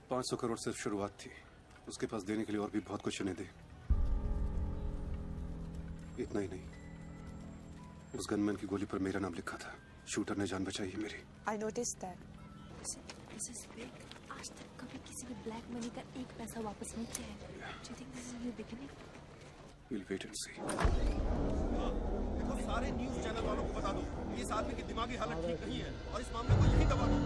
500 करोड़ सिर्फ शुरुआत थी, उसके पास देने के लिए और भी बहुत कुछ उन्हें दे। इतना ही नहीं, उस गनमैन की गोली पर मेरा नाम लिखा था। शूटर ने जान बचाई है मेरी। I noticed that. This is big. आज तक कभी किसी ने ब्लैक मनी का एक पैसा वापस नहीं किया है। Do you think this is a new beginning? We'll wait and see. देखो, सारे न्यूज़ चैनल वालों को बता दो कि इस आदमी की दिमागी हालत ठीक नहीं है और इस मामले को यहीं दबा दो।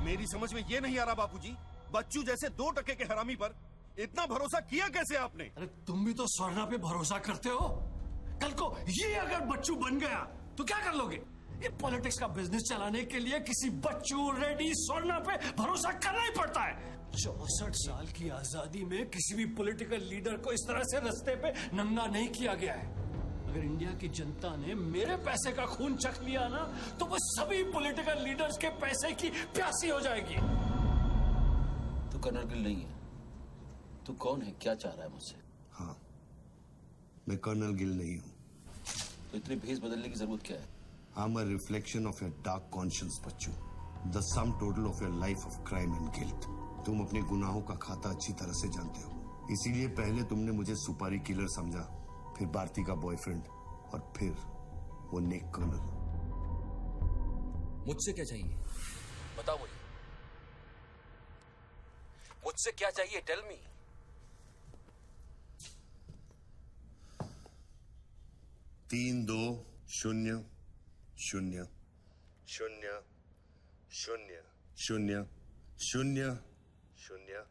मेरी समझ में ये नहीं आ रहा बापूजी, बच्चू जैसे 2% के हरामी पर इतना भरोसा किया कैसे आपने? अरे तुम भी तो स्वर्णा पे भरोसा करते हो। कल को ये अगर बच्चू बन गया तो क्या कर लोगे? ये पॉलिटिक्स का बिजनेस चलाने के लिए किसी बच्चू रेड्डी स्वर्णा पे भरोसा करना ही पड़ता है। 64 साल की आजादी में किसी भी पॉलिटिकल लीडर को इस तरह से रास्ते पे नंगा नहीं किया गया है। अगर इंडिया की जनता ने मेरे पैसे का खून चख लिया ना, तो वो सभी पॉलिटिकल लीडर्स के पैसे की प्यासी हो जाएगी। तू कर्नल गिल नहीं है। तू कौन है? क्या चाह रहा है मुझसे? हाँ, मैं कर्नल गिल नहीं हूँ। तो इतनी भेस बदलने की जरूरत क्या है? I'm a reflection of your dark conscience, Bachchu. The sum total of your life of crime and guilt। तुम अपने गुनाहों का खाता अच्छी तरह से जानते हो, इसीलिए पहले तुमने मुझे सुपारी किलर समझा, फिर भारती का बॉयफ्रेंड और फिर वो नेक कर्नल। मुझसे क्या चाहिए? बताओ मुझे, मुझसे क्या चाहिए? Tell me. तीन 2 0 0 0 0 0 0 0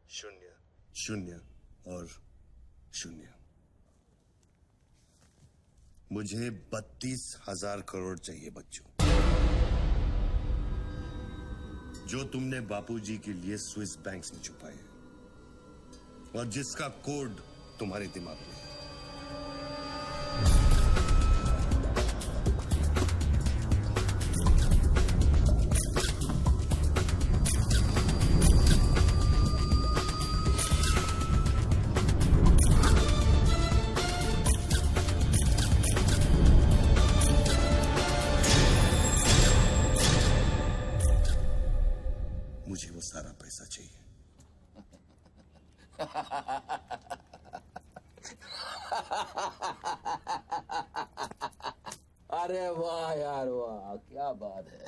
0 0 और 0। मुझे 32,000 करोड़ चाहिए बच्चों, जो तुमने बापूजी के लिए स्विस बैंक्स में छुपाए हैं और जिसका कोड तुम्हारे दिमाग में है। मुझे वो सारा पैसा चाहिए। अरे वाह यार वाह, क्या बात है।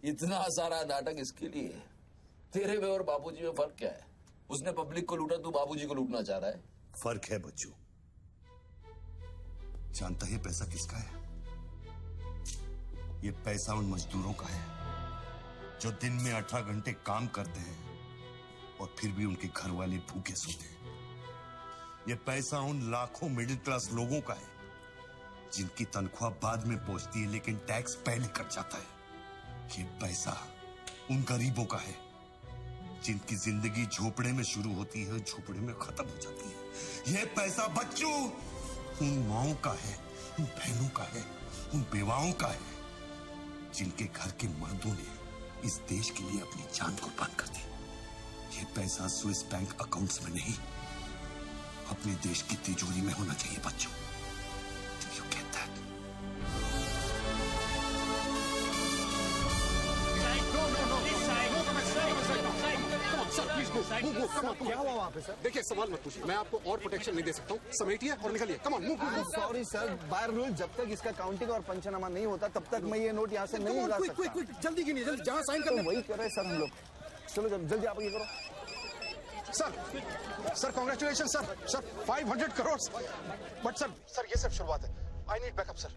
इतना सारा नाटक इसके लिए? तेरे में और बाबूजी में फर्क क्या है? उसने पब्लिक को लूटा, तू बाबूजी को लूटना चाह रहा है। फर्क है बच्चू। जानता है पैसा किसका है? ये पैसा उन मजदूरों का है जो दिन में 18 घंटे काम करते हैं और फिर भी उनके घर वाले भूखे सोते हैं। ये पैसा उन लाखों मिडिल क्लास लोगों का है जिनकी तनख्वाह बाद में पहुंचती है लेकिन टैक्स पहले कट जाता है। ये पैसा उन गरीबों का है जिनकी जिंदगी झोपड़े में शुरू होती है, झोपड़े में खत्म हो जाती है। ये पैसा बच्चों उन माओं का है, उन बहनों का है, उन बेवाओं का है जिनके घर के मर्दों ने इस देश के लिए अपनी जान कुर्बान कर दी। ये पैसा स्विस बैंक अकाउंट्स में नहीं, अपने देश की तिजोरी में होना चाहिए बच्चों। You get that? क्या हुआ वहाँ पे सर? देखिए सवाल मत पूछिए, मैं आपको और प्रोटेक्शन नहीं दे सकता हूँ। समेटिए और निकलिए। Come on move. Sorry sir, by rule जब तक इसका काउंटिंग और पंचनामा नहीं होता तब तक मैं ये नोट यहाँ से नहीं निकाल सकता। क्विक जल्दी गिनिए, जल्दी जहाँ साइन तो वही कर रहे सर हम लोग। चलो जल्दी आप ये करो। Sir congratulation sir 500 crore. But sir ये सब शुरुआत है। I need backup sir.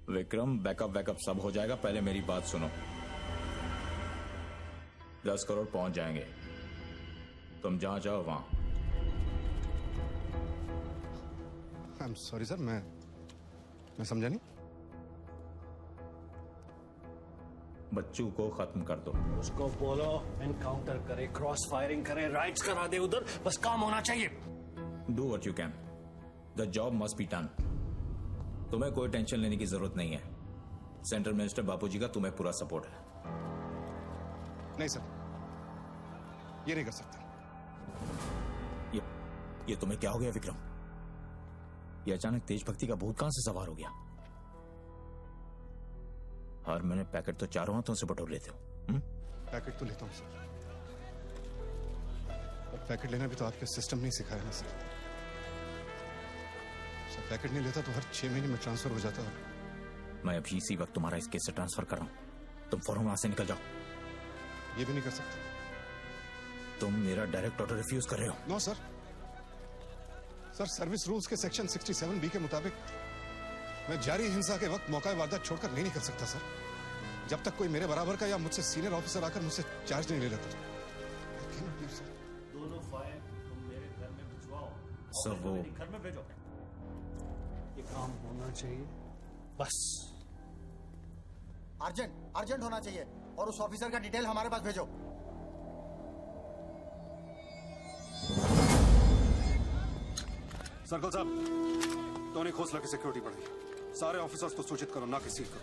Vikram backup सब हो जाएगा, पहले मेरी बात सुनो। 10 करोड़ पहुंच जाएंगे, तुम जहां जाओ वहां। आई एम सॉरी सर, मैं समझा नहीं। बच्चू को खत्म कर दो। उसको बोलो एनकाउंटर करे, क्रॉस फायरिंग करे, राइट्स करा दे उधर, बस काम होना चाहिए। Do what you can, the job must be done. तुम्हें कोई टेंशन लेने की जरूरत नहीं है। सेंट्रल मिनिस्टर बापूजी का तुम्हें पूरा सपोर्ट है। नहीं सर, ये नहीं कर सकता। ये तुम्हें क्या हो गया विक्रम? ये अचानक देशभक्ति का भूत कहां से सवार हो गया? हर महीने पैकेट तो चारों हाथों से बटोर लेते हो। पैकेट तो लेता हूं सर, पर पैकेट लेना भी तो आपके सिस्टम नहीं सिखाया ना सर। पैकेट नहीं लेता तो हर 6 महीने में ट्रांसफर हो जाता है। मैं अभी इसी वक्त तुम्हारा इस केस से ट्रांसफर कर रहा हूं, तुम फौरन वहां से निकल जाओ। ये भी नहीं कर सकते। तुम मेरा डायरेक्ट ऑर्डर रिफ्यूज कर रहे हो। नो सर, सर्विस रूल्स के सेक्शन 67B के मुताबिक मैं जारी हिंसा के वक्त मौका वारदात छोड़कर नहीं निकल सकता सर, जब तक कोई मेरे बराबर का या मुझसे सीनियर ऑफिसर आकर मुझसे चार्ज नहीं ले लेता। दोनों फाइल तुम मेरे घर में भिजवाओ। सर वो घर में भेजो। ये काम होना चाहिए बस। अर्जेंट होना चाहिए और उस ऑफिसर का डिटेल हमारे पास भेजो। सर्कल साहब, टोनी खोसला की सिक्योरिटी बढ़ी। सारे ऑफिसर्स को सूचित करो, ना कि सील करो।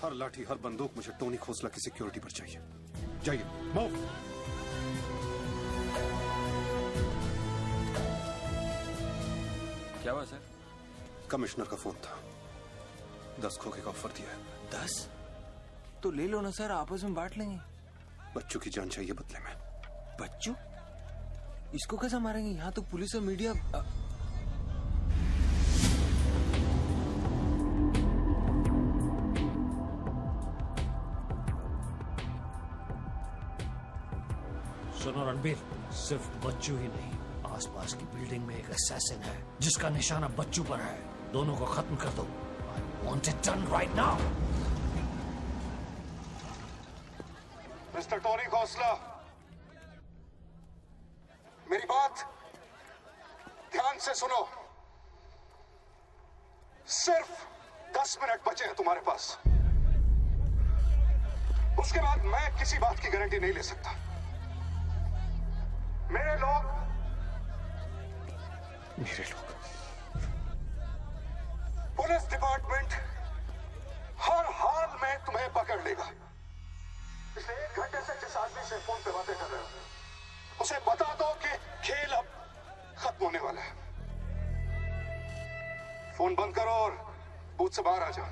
हर लाठी हर बंदूक मुझे टोनी खोसला की सिक्योरिटी पर चाहिए। जाइए, मूव। क्या हुआ सर? कमिश्नर का फोन था, 10 खोखे का ऑफर दिया है। 10? तो ले लो ना सर, आपस में बांट लेंगे। बच्चों की जान चाहिए बदले में। बच्चू? इसको कैसे मारेंगे? यहाँ तो पुलिस और मीडिया। सुनो रणबीर, सिर्फ बच्चू ही नहीं, आसपास की बिल्डिंग में एक असैसिन है जिसका निशाना बच्चू पर है। दोनों को खत्म कर दो। I want it done right now. Mister Tony Khosla, मेरी बात ध्यान से सुनो। सिर्फ 10 मिनट बचे हैं तुम्हारे पास। उसके बाद मैं किसी बात की गारंटी नहीं ले सकता। मेरे लोग पुलिस डिपार्टमेंट हर हाल में तुम्हें पकड़ लेगा। पिछले 1 घंटे से जिस आदमी से फोन पे बातें कर रहे हो, उसे बता दो कि खेल अब खत्म होने वाला है। फोन बंद करो और बूथ से बाहर आ जाओ।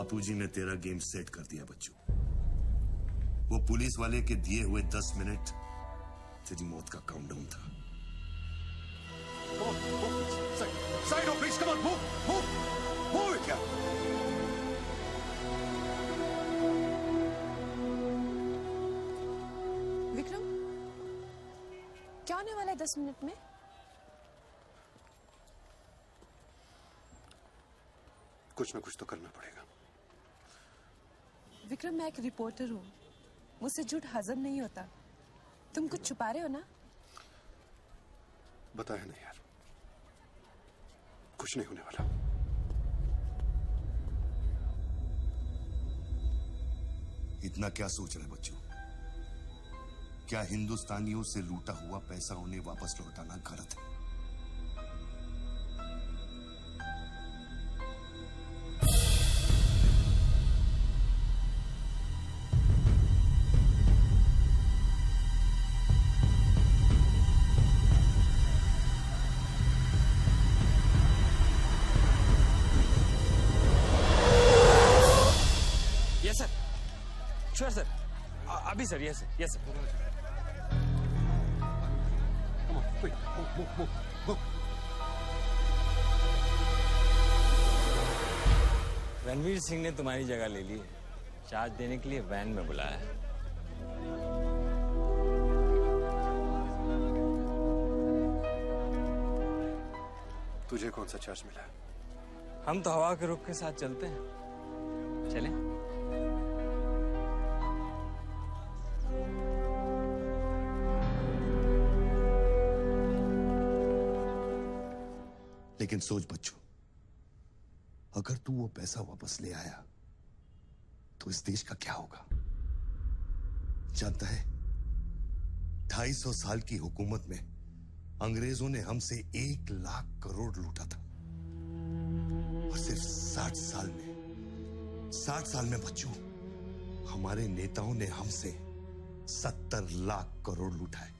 बापूजी ने तेरा गेम सेट कर दिया बच्चों। वो पुलिस वाले के दिए हुए 10 मिनट तेरी मौत का काउंटडाउन था। Side on, please. Come on, move it, yeah. Vikram, क्या होने वाला है 10 मिनट में? कुछ ना कुछ तो करना पड़ेगा। विक्रम, मैं एक रिपोर्टर हूँ, मुझसे झूठ हजम नहीं होता। तुम कुछ छुपा रहे हो ना? बताया नहीं यार, कुछ नहीं होने वाला। इतना क्या सोच रहे बच्चों? क्या हिंदुस्तानियों से लूटा हुआ पैसा उन्हें वापस लौटाना गलत है? यस सर, श्योर सर, अभी sir, yes sir. Ranveer Singh ने तुम्हारी जगह ले ली है, चार्ज देने के लिए वैन में बुलाया है। तुझे कौन सा चार्ज मिला? हम तो हवा के रुख के साथ चलते हैं, चलें? लेकिन सोच बच्चों, अगर तू वो पैसा वापस ले आया तो इस देश का क्या होगा? जानता है, 250 साल की हुकूमत में अंग्रेजों ने हमसे 1 लाख करोड़ लूटा था, और सिर्फ 60 साल में बच्चों हमारे नेताओं ने हमसे 70 लाख करोड़ लूटा है,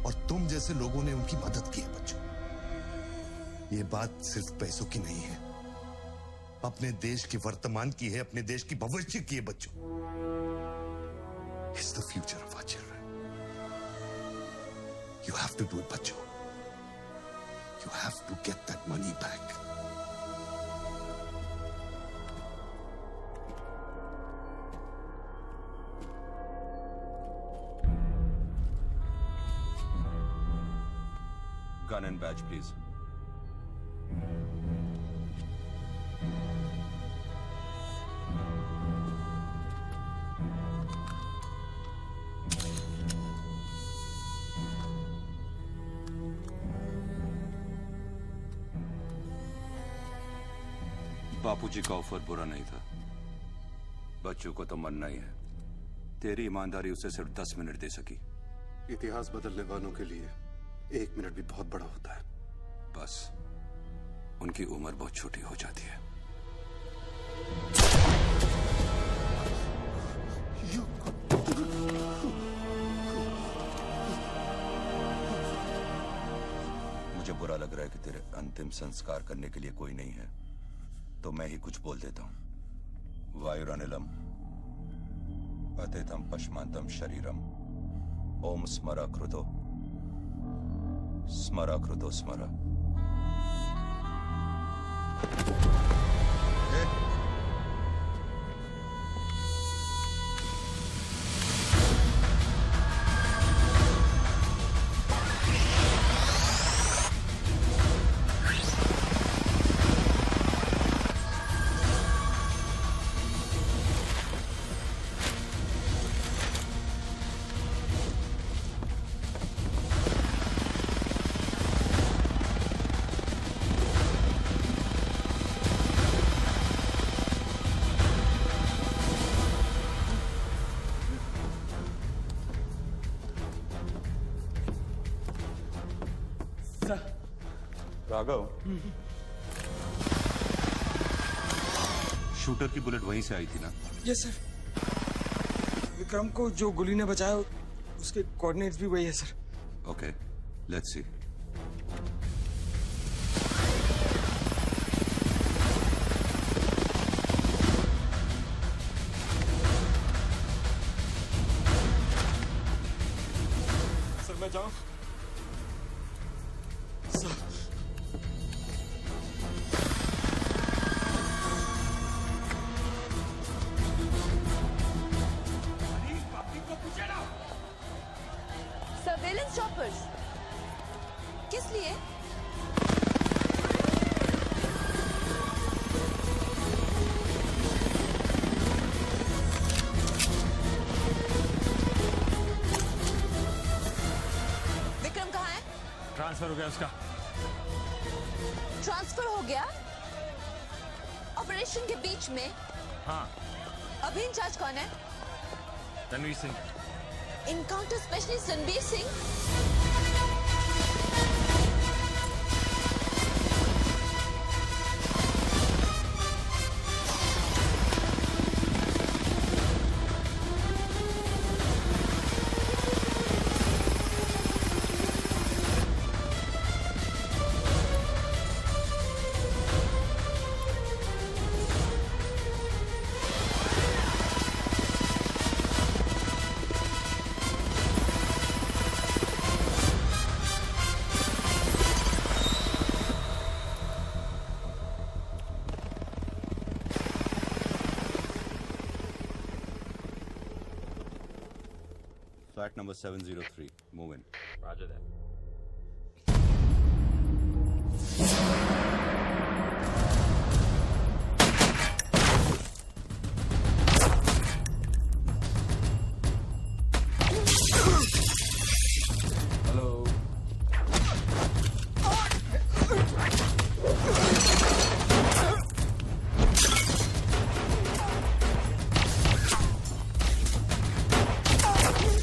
और तुम जैसे लोगों ने उनकी मदद की है बच्चों। ये बात सिर्फ पैसों की नहीं है, अपने देश के वर्तमान की है, अपने देश की भविष्य की है बच्चों। It's the future of our children. You have to do it, बच्चों. You have to get that money back. Gun and badge, please. बापूजी का ऑफर बुरा नहीं था, बच्चों को तो मरना ही है। तेरी ईमानदारी उसे सिर्फ 10 मिनट दे सकी। इतिहास बदलने वालों के लिए 1 मिनट भी बहुत बड़ा होता है। बस उनकी उम्र बहुत छोटी हो जाती है। मुझे बुरा लग रहा है कि तेरे अंतिम संस्कार करने के लिए कोई नहीं है, तो मैं ही कुछ बोल देता हूं। वायुरानिलम अतितम पश्मांतम शरीरम ओम स्मरा कृतो स्मरा। राघव, शूटर की बुलेट वहीं से आई थी ना? Yes sir. विक्रम को जो गोली ने बचाया उसके कोऑर्डिनेट्स भी वही है सर। Okay, let's see. मैं जाऊं? सर्वेलेंस चॉपर्स किस लिए? विक्रम कहाँ है? ट्रांसफर हो गया उसका। ट्रांसफर हो गया? ऑपरेशन के बीच में? हाँ। अभी इंचार्ज कौन है? Ranveer Singh. Encounter specialist Ranveer Singh? Flat number 703. Move in. Roger that. Hello.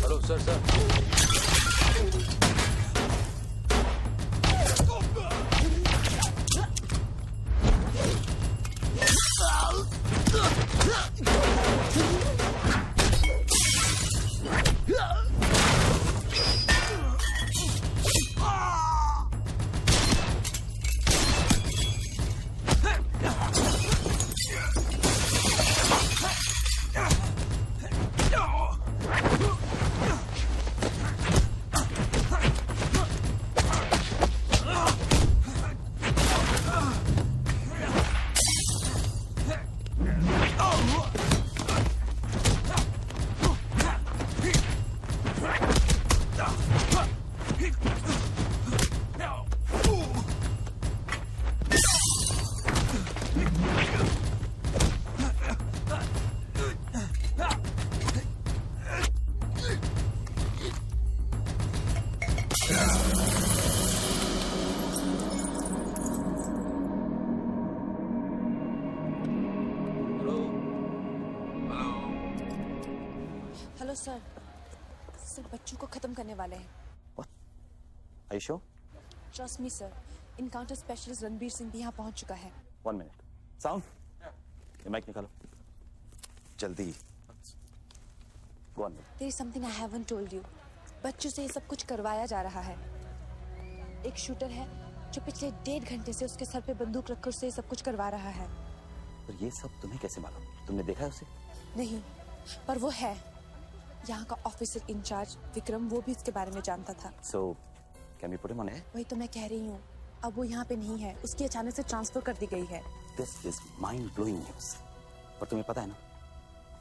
Hello sir sir. Hello sir. Sir बच्चों को खत्म करने वाले हैं। Are you sure? Trust me sir. Encounter specialist Ranbir Singh भी यहाँ पहुँच चुका है। 1 minute. Sound? ये माइक निकालो। जल्दी। Go on. There is something I haven't told you. बच्चों से ये सब कुछ करवाया जा रहा है। एक शूटर है जो पिछले 1.5 घंटे से उसके सर पे बंदूक रखकर उससे ये सब कुछ करवा रहा है। पर ये सब तुम्हें कैसे मालूम? तुमने देखा है उसे? नहीं, पर वो है। यहाँ का ऑफिसर इंचार्ज विक्रम वो भी इसके बारे में जानता था। So, can we put him on air? वही तो मैं कह रही हूँ। अब वो यहाँ पे नहीं है, उसकी अचानक से ट्रांसफर कर दी गई है। This is mind-blowing news. पर तुम्हें पता है ना,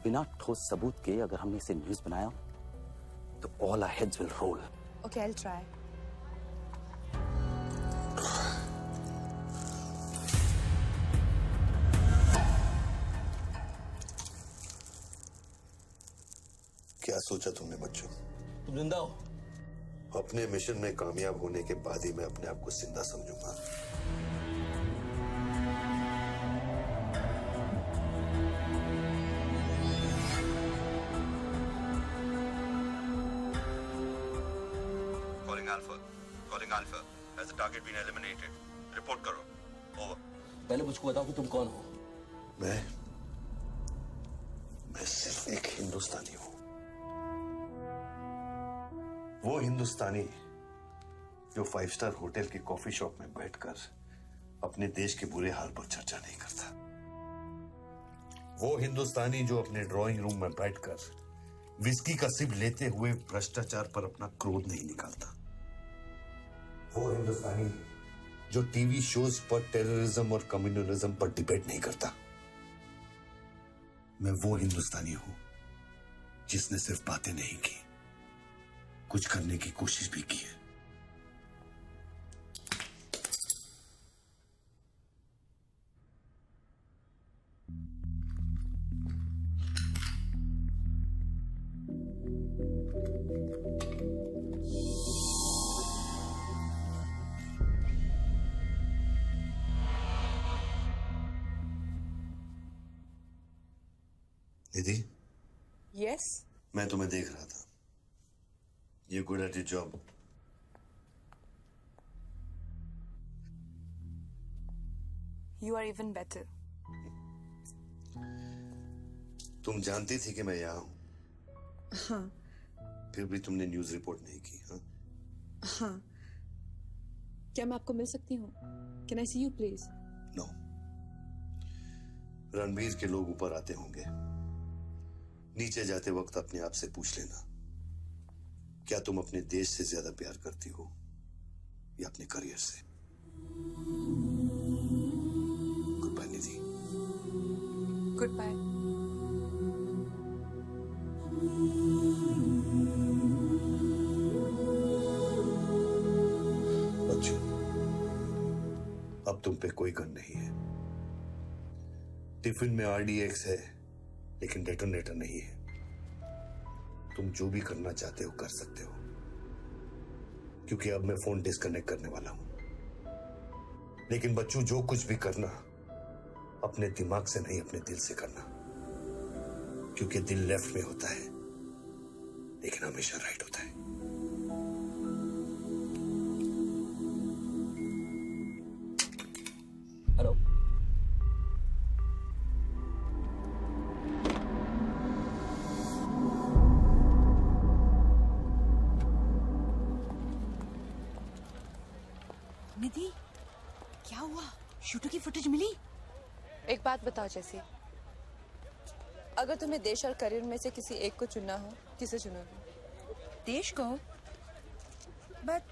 बिना ठोस सबूत के अगर हमने इसे न्यूज बनाया तो all our heads will roll. Okay, I'll try. क्या सोचा तुमने बच्चों? तुम जिंदा हो? अपने मिशन में कामयाब होने के बाद ही मैं अपने आप को जिंदा समझूंगा। Calling Alpha. Has the target been eliminated? Report करो. Over. पहले मुझको बताओ कि तुम कौन हो? मैं सिर्फ एक हिंदुस्तानी हूं। वो हिंदुस्तानी जो 5 स्टार होटल के कॉफी शॉप में बैठकर अपने देश के बुरे हाल पर चर्चा नहीं करता। वो हिंदुस्तानी जो अपने ड्राइंग रूम में बैठकर विस्की का सिप लेते हुए भ्रष्टाचार पर अपना क्रोध नहीं निकालता। वो हिंदुस्तानी जो टीवी शोज पर टेररिज्म और कम्युनलिज्म पर डिबेट नहीं करता। मैं वो हिंदुस्तानी हूं जिसने सिर्फ बातें नहीं की, कुछ करने की कोशिश भी की है। निधि, यस, मैं तुम्हें देख रहा था। You're good at your job. You are even better. तुम जानती थी कि मैं यहाँ हूँ। हाँ। फिर भी तुमने न्यूज़ रिपोर्ट नहीं की, हाँ? हाँ। क्या मैं आपको मिल सकती हूँ? Can I see you, please? No. Ranveer के लोग ऊपर आते होंगे। नीचे जाते वक्त अपने आप से पूछ लेना, क्या तुम अपने देश से ज्यादा प्यार करती हो या अपने करियर से? Goodbye Nidhi. Goodbye. बच्चों, अब तुम पे कोई गन नहीं है। टिफिन में RDX है, लेकिन डेटोनेटर नहीं है। तुम जो भी करना चाहते हो कर सकते हो, क्योंकि अब मैं फोन डिस्कनेक्ट करने वाला हूं। लेकिन बच्चों, जो कुछ भी करना अपने दिमाग से नहीं, अपने दिल से करना, क्योंकि दिल लेफ्ट में होता है लेकिन हमेशा राइट होता है। हेलो, निधि, क्या हुआ? शूटर की फुटेज मिली? एक बात बताओ जैसी, अगर तुम्हें देश और करियर में से किसी एक को चुनना हो, किसे चुनोगे? देश को? But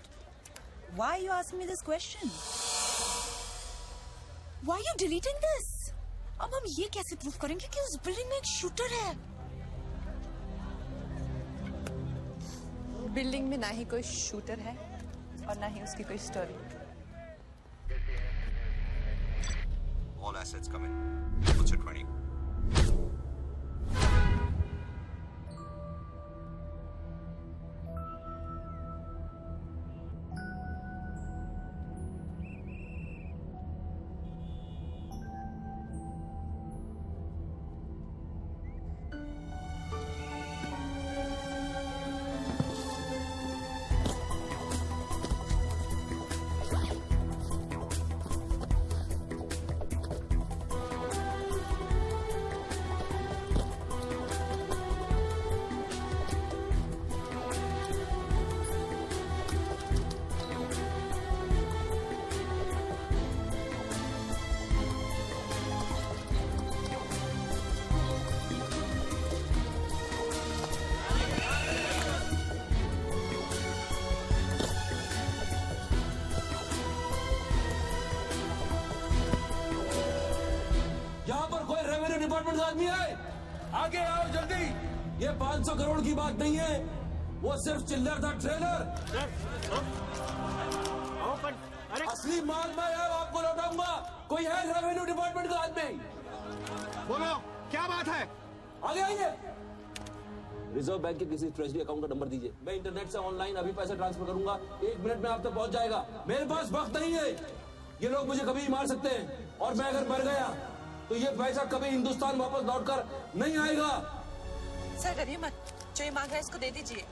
why you asking me this question? Why you deleting this? अब हम ये कैसे प्रूफ करेंगे कि उस बिल्डिंग में एक शूटर है? बिल्डिंग में ना ही कोई शूटर है और ना ही उसकी कोई story. All assets come in. What's your 20? Department का आदमी है, आगे आओ जल्दी। ये 500 करोड़ की बात नहीं है, वो सिर्फ चिल्लर था, ट्रेलर। असली माल मैं आपको लौटाऊंगा। कोई है रेवेन्यू डिपार्टमेंट का आदमी? बोलो, क्या बात है? आगे आइए। रिजर्व बैंक के किसी ट्रेजरी अकाउंट का नंबर दीजिए, मैं इंटरनेट से ऑनलाइन अभी पैसे ट्रांसफर करूंगा। 1 मिनट में आप तक पहुंच जाएगा। मेरे पास वक्त नहीं है, ये लोग मुझे कभी मार सकते हैं, और मैं अगर मर गया तो ये पैसा कभी हिंदुस्तान वापस लौटकर नहीं आएगा। सर डरिए मत, जो ये मांग रहा है इसको दे दीजिए।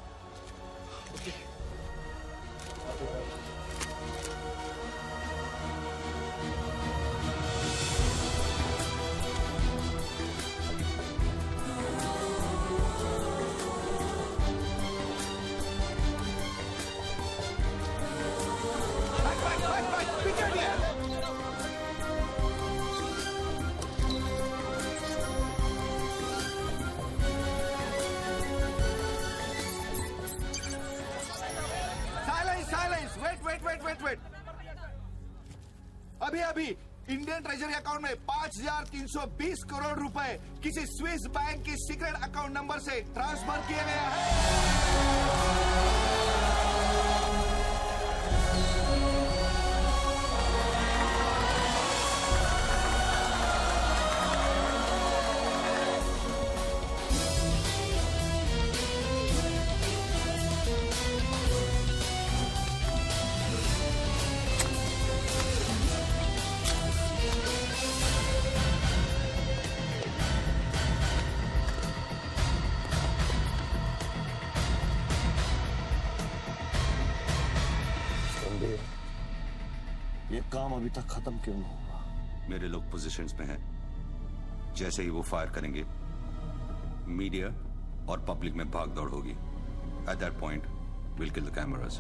अभी अभी इंडियन ट्रेजरी अकाउंट में 5,320 करोड़ रुपए किसी स्विस बैंक की सीक्रेट अकाउंट नंबर से ट्रांसफर किए गए हैं। ये काम अभी तक खत्म क्यों नहीं हुआ? मेरे लोग पोजीशंस में हैं। जैसे ही वो फायर करेंगे, मीडिया और पब्लिक में भाग दौड़ होगी। At that point will kill the cameras.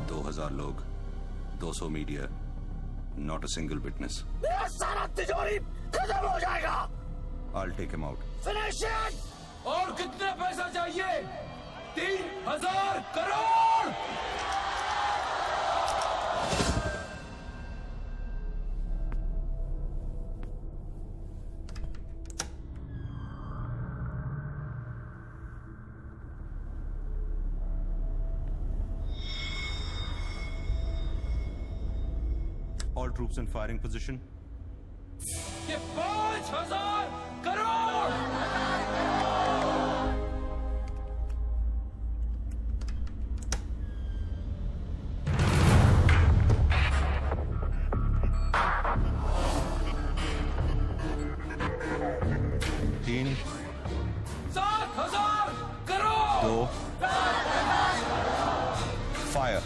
2000 लोग, 200 media, not a single witness. मेरा सारा तिजोरी खत्म हो जाएगा। I'll take him out. Finish it. और कितने पैसा चाहिए? 3,000 crore. All troops in firing position. ये 5,000 करोड़। तीन, 7,000 करोड़। 2, फायर।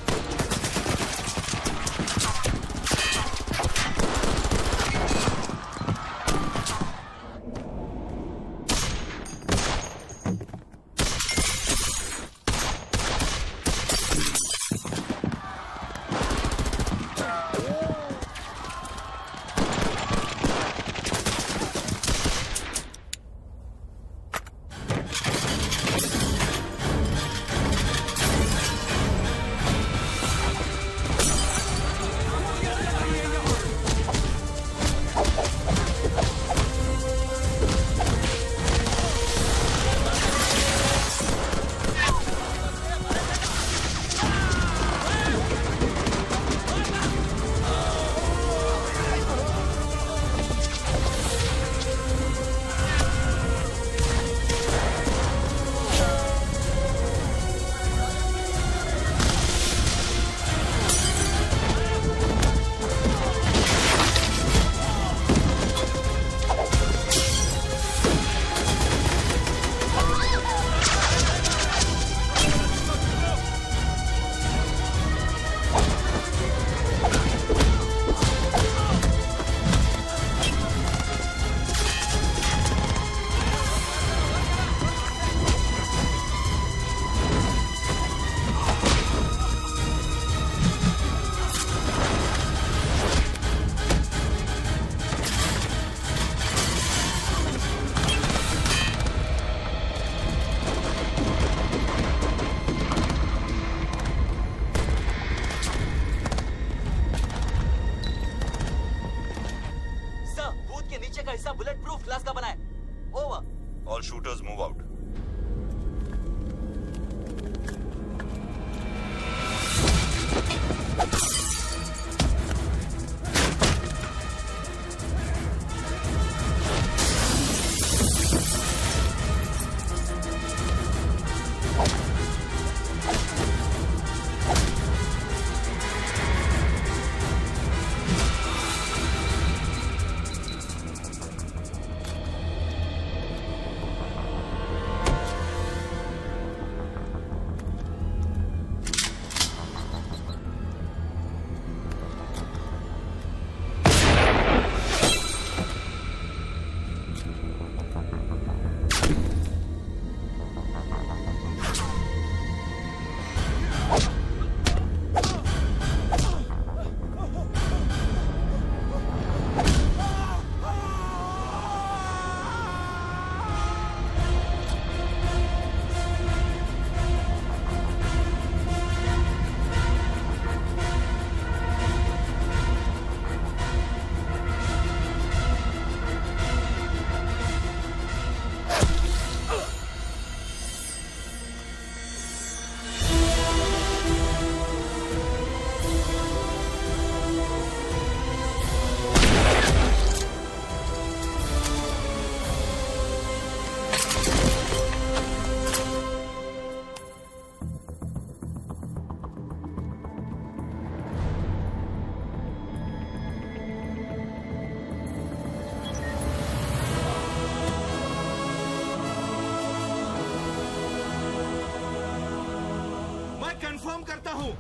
कंफर्म करता हूं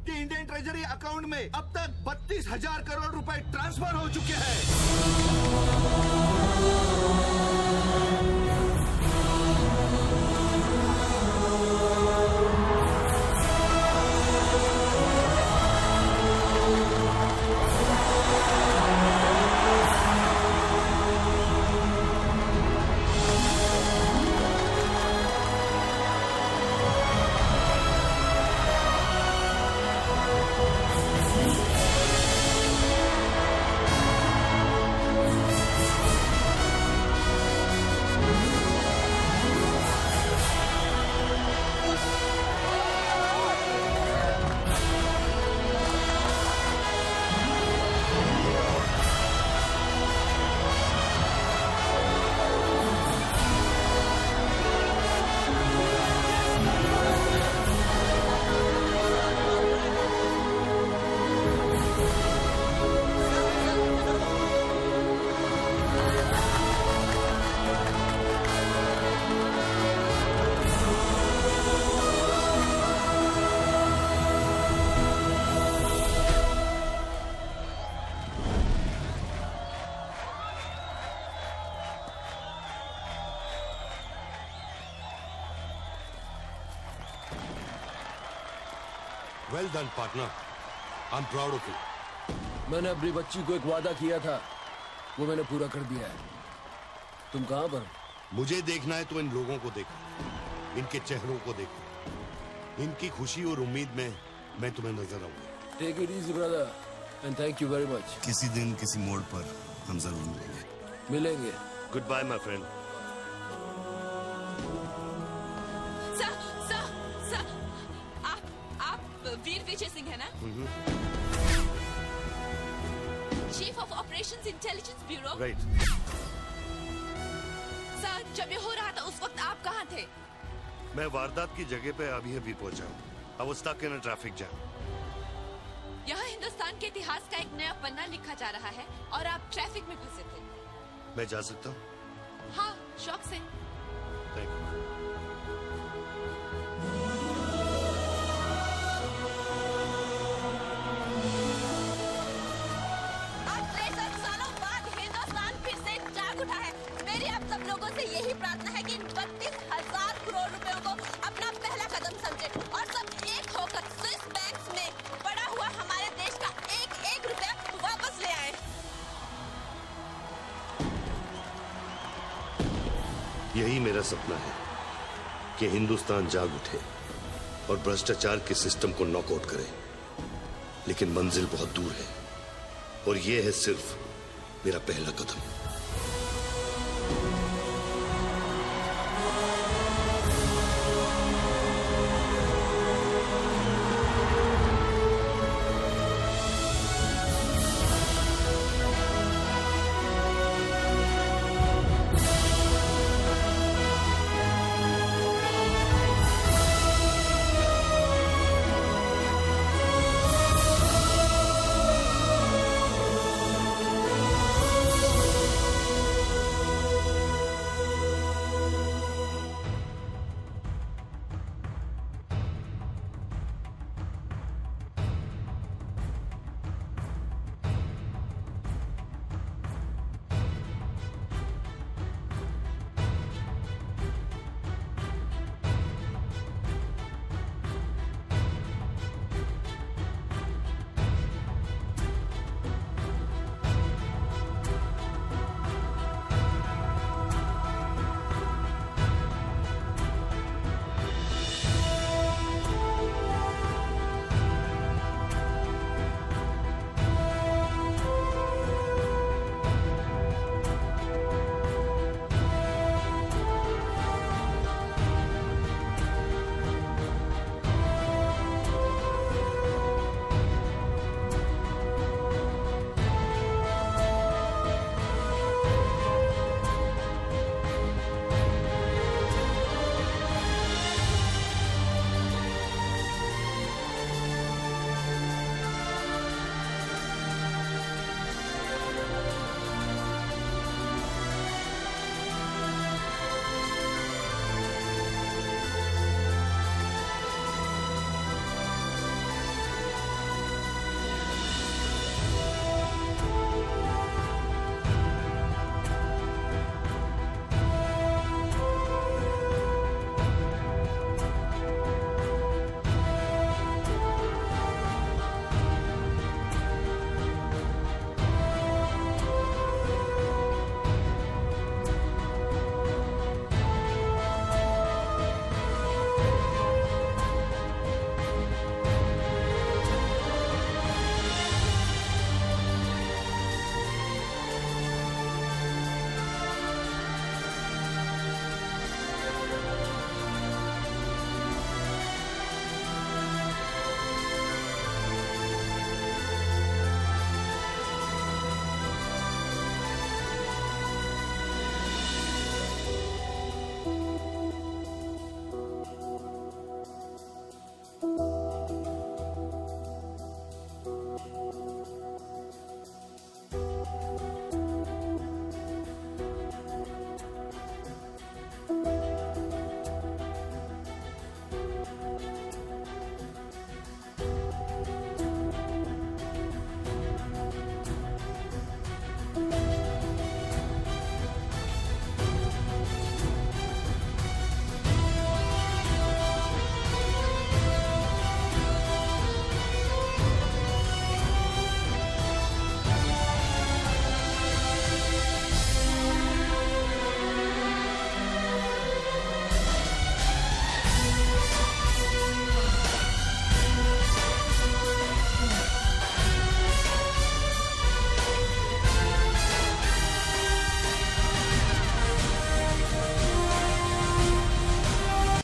कि इंडियन ट्रेजरी अकाउंट में अब तक 32,000 करोड़ रुपए ट्रांसफर हो चुके हैं। Well done, partner. I'm proud of you. मैंने अपनी बच्ची को एक वादा किया था, वो मैंने पूरा कर दिया है। तुम कहाँ पर? मुझे देखना है तो इन लोगों को देखो, इनके चेहरों को देखो, इनकी खुशी और उम्मीद में मैं तुम्हें नजर आऊंगा। Take it easy, brother, and thank you very much. किसी दिन किसी मोड़ पर हम जरूर मिलेंगे। Goodbye, my friend. वीर विजय सिंह है ना? Chief of operations intelligence bureau. Right. Sir, जब ये हो रहा था उस वक्त आप कहाँ थे? मैं वारदात की जगह पे अभी पहुंचा हूँ। I was stuck in a traffic jam. यहाँ हिंदुस्तान के इतिहास का एक नया पन्ना लिखा जा रहा है और आप ट्रैफिक में फंसे थे। मैं जा सकता हूँ? हाँ, शौक से। Thank you. यही प्रार्थना है कि इन 32,000 करोड़ रुपयों को अपना पहला कदम समझे और सब एक होकर स्विस बैंक्स में पड़ा हुआ हमारे देश का एक रुपया वापस ले आए। यही मेरा सपना है कि हिंदुस्तान जाग उठे और भ्रष्टाचार के सिस्टम को नॉकआउट करे, लेकिन मंजिल बहुत दूर है और यह है सिर्फ मेरा पहला कदम।